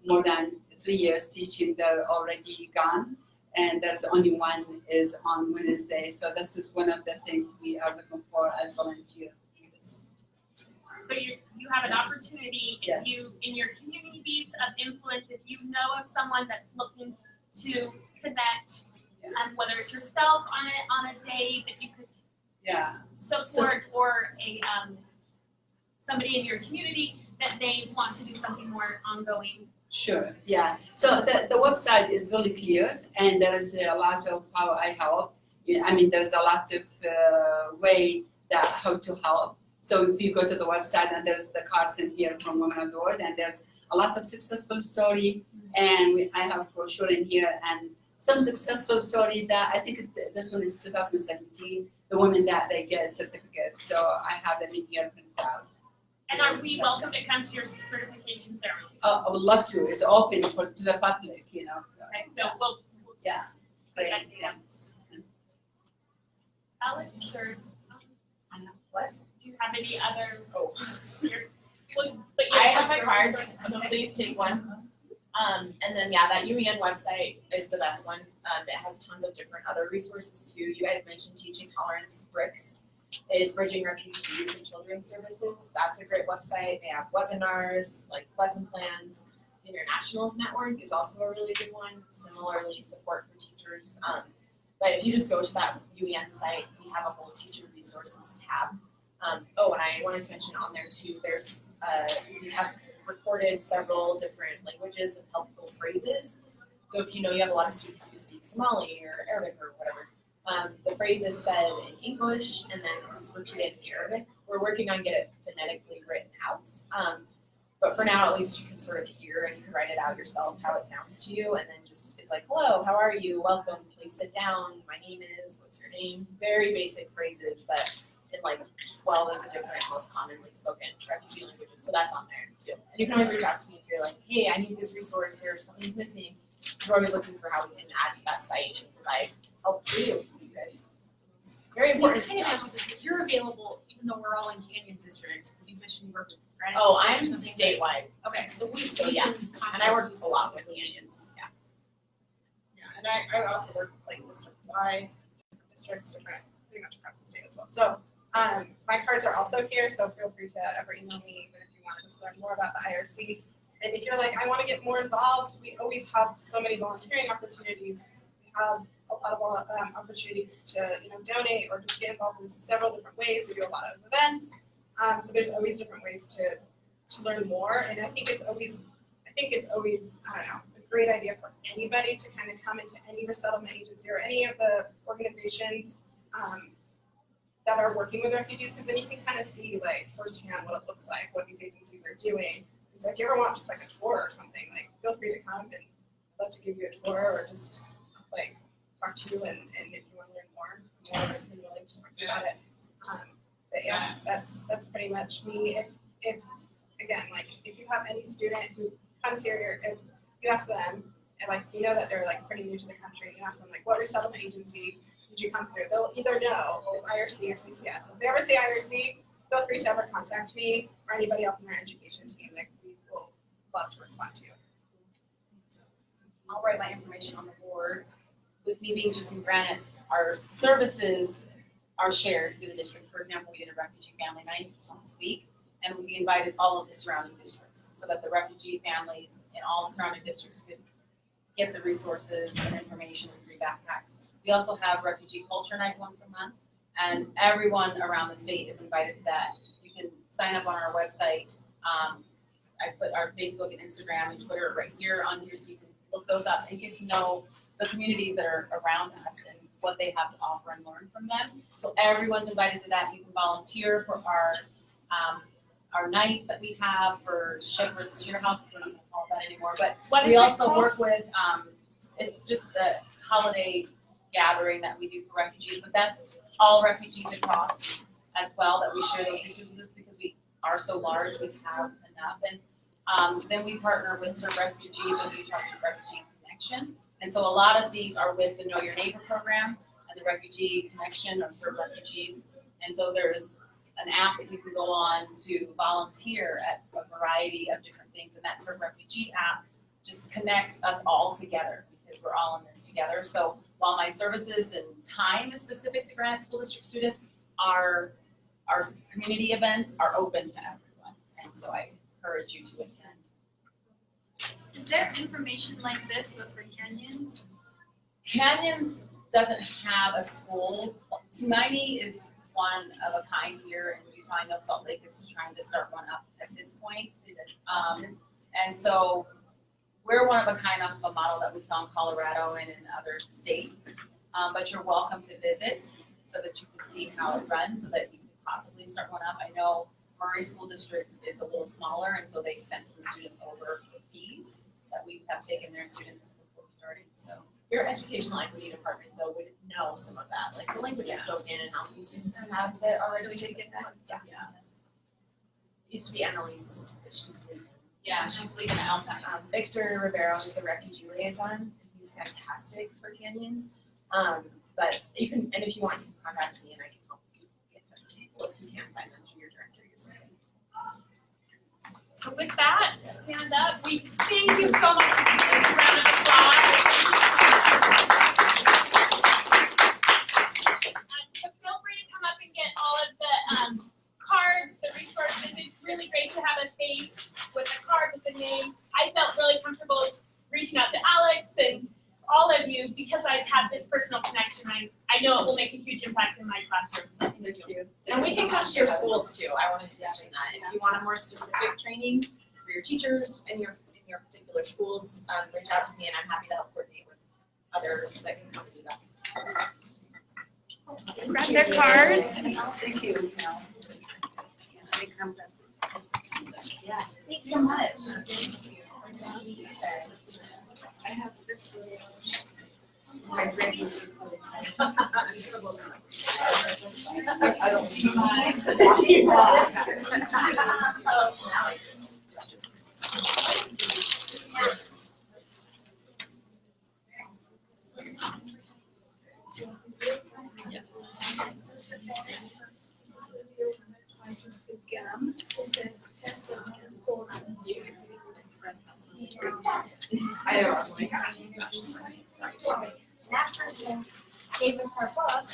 more than 3 years teaching. They're already gone. And there's only one is on Wednesday. So this is one of the things we are looking for as volunteers. So you have an opportunity if Yes. you, in your communities of influence, if you know of someone that's looking to connect, whether it's yourself on a day that you could support, or a somebody in your community that they want to do something more ongoing. Sure, yeah. So the website is really clear, and there is a lot of how I help. There's a lot of way that how to help. So if you go to the website, and there's the cards in here from Women of the World, and there's a lot of successful story, and I have a brochure in here, and some successful story that I think this one is 2017, the women that they get a certificate. So I have them in here printed out. And are we welcome to come to your certification ceremony? I would love to. It's open to the public, Okay, so we'll Yeah. put that down. Alex, or What? do you have any other? I have my cards, so please take one. And then that UEN website is the best one. It has tons of different other resources too. You guys mentioned teaching tolerance. BRICS is Bridging Refugee Youth and Children's Services. That's a great website. They have webinars, like lesson plans. The Internationals Network is also a really good one. Similarly, support for teachers. But if you just go to that UEN site, we have a whole teacher resources tab. And I wanted to mention on there too, there's we have recorded several different languages of helpful phrases. So if you have a lot of students who speak Somali or Arabic or whatever, the phrase is said in English and then it's repeated in Arabic. We're working on getting it phonetically written out. But for now, at least you can sort of hear and you can write it out yourself how it sounds to you. And then it's like, hello, how are you? Welcome, please sit down. My name is, what's your name? Very basic phrases, but in like 12 of the different most commonly spoken refugee languages. So that's on there too. And you can always reach out to me if you're like, hey, I need this resource or something's missing. We're always looking for how we can add to that site and provide help for you guys. It's very important. So you kind of have this, but you're available even though we're all in Canyons District, because you mentioned you work with Granite. Oh, I'm or something. statewide. Okay, so we yeah. can And contact I work you a lot with Canyons. Yeah. Yeah, and I also work like district-wide, districts different, pretty much across the state as well. So My cards are also here, so feel free to ever email me even if you want to just learn more about the IRC. And if you're like, I want to get more involved, we always have so many volunteering opportunities. We have a lot of opportunities to donate or just get involved in several different ways. We do a lot of events, so there's always different ways to learn more. And I think it's always I don't know, a great idea for anybody to kind of come into any resettlement agency or any of the organizations that are working with refugees, because then you can kind of see like firsthand what it looks like, what these agencies are doing. And so if you ever want just like a tour or something, like feel free to come, and I'd love to give you a tour or just like talk to you, and if you want to learn more, I'm more than willing to talk to you about it. But yeah, that's pretty much me. If again, like if you have any student who comes here, if you ask them, and like you know that they're like pretty new to the country, and you ask them like, what resettlement agency did you come through? They'll either know it's IRC or CCS. If they ever say IRC, feel free to ever contact me or anybody else in our education team. Like we will love to respond to you. I'll write my information on the board. With me being just in Granite, our services are shared through the district. For example, we did a refugee family night last week, and we invited all of the surrounding districts so that the refugee families in all the surrounding districts could get the resources and information and free backpacks. We also have refugee culture night once a month, and everyone around the state is invited to that. You can sign up on our website. I put our Facebook and Instagram and Twitter right here on here, so you can look those up and get to know the communities that are around us and what they have to offer and learn from them. So everyone's invited to that. You can volunteer for our nights that we have for Shepherd's Cheer House. We don't call it that anymore, but What we is it also called? work with, it's just the holiday gathering that we do for refugees, but that's all refugees across as well, that we share those resources because we are so large, we have enough. And then we partner with Serve Refugees and Utah Refugee Connection. And so a lot of these are with the Know Your Neighbor program and the Refugee Connection or Serve Refugees. And so there's an app that you can go on to volunteer at a variety of different things. And that Serve Refugee app just connects us all together because we're all in this together. So while my services and time is specific to Granite School District students, our community events are open to everyone. And so I encourage you to attend. Is there information like this but for Kenyans? Canyons doesn't have a school. Tumaini is one of a kind here in Utah. I know Salt Lake is trying to start one up at this point. And so we're one of a kind of a model that we saw in Colorado and in other states. But you're welcome to visit so that you can see how it runs so that you can possibly start one up. I know Murray School District is a little smaller, and so they've sent some students over for fees that we have taken their students before starting. So Your educational equity department though would know some of that, like the language is spoken and how many students who have that already. So we should get that? Yeah. Used to be Annalise, but she's leaving. yeah, she's leaving Alpine. Victor Rivero is the refugee liaison, and he's fantastic for Canyons. But you can, and if you want, you can contact me and I can help you get in touch with people if you can't find them through your directory or something. So with that, stand up. We thank you so much. Just a big round of applause. So feel free to come up and get all of the cards, the resources. It's really great to have a face with a card with a name. I felt really comfortable reaching out to Alexx and all of you because I've had this personal connection. I know it will make a huge impact in my classroom. So Thank you. And we can come to your schools too. I wanted to mention that. If you want a more specific training for your teachers in your particular schools, reach out to me and I'm happy to help coordinate with others that can come and do that. grab their cards. Thank you. Yeah, thanks so much. I have this little. My grandmother. I don't mind. Yes. I know. That person gave us our book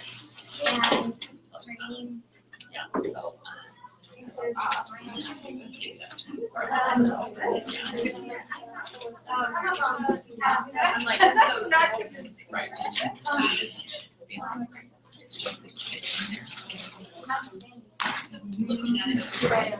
and her name Yeah, so. I'm like, so sad. Right. Looking at it.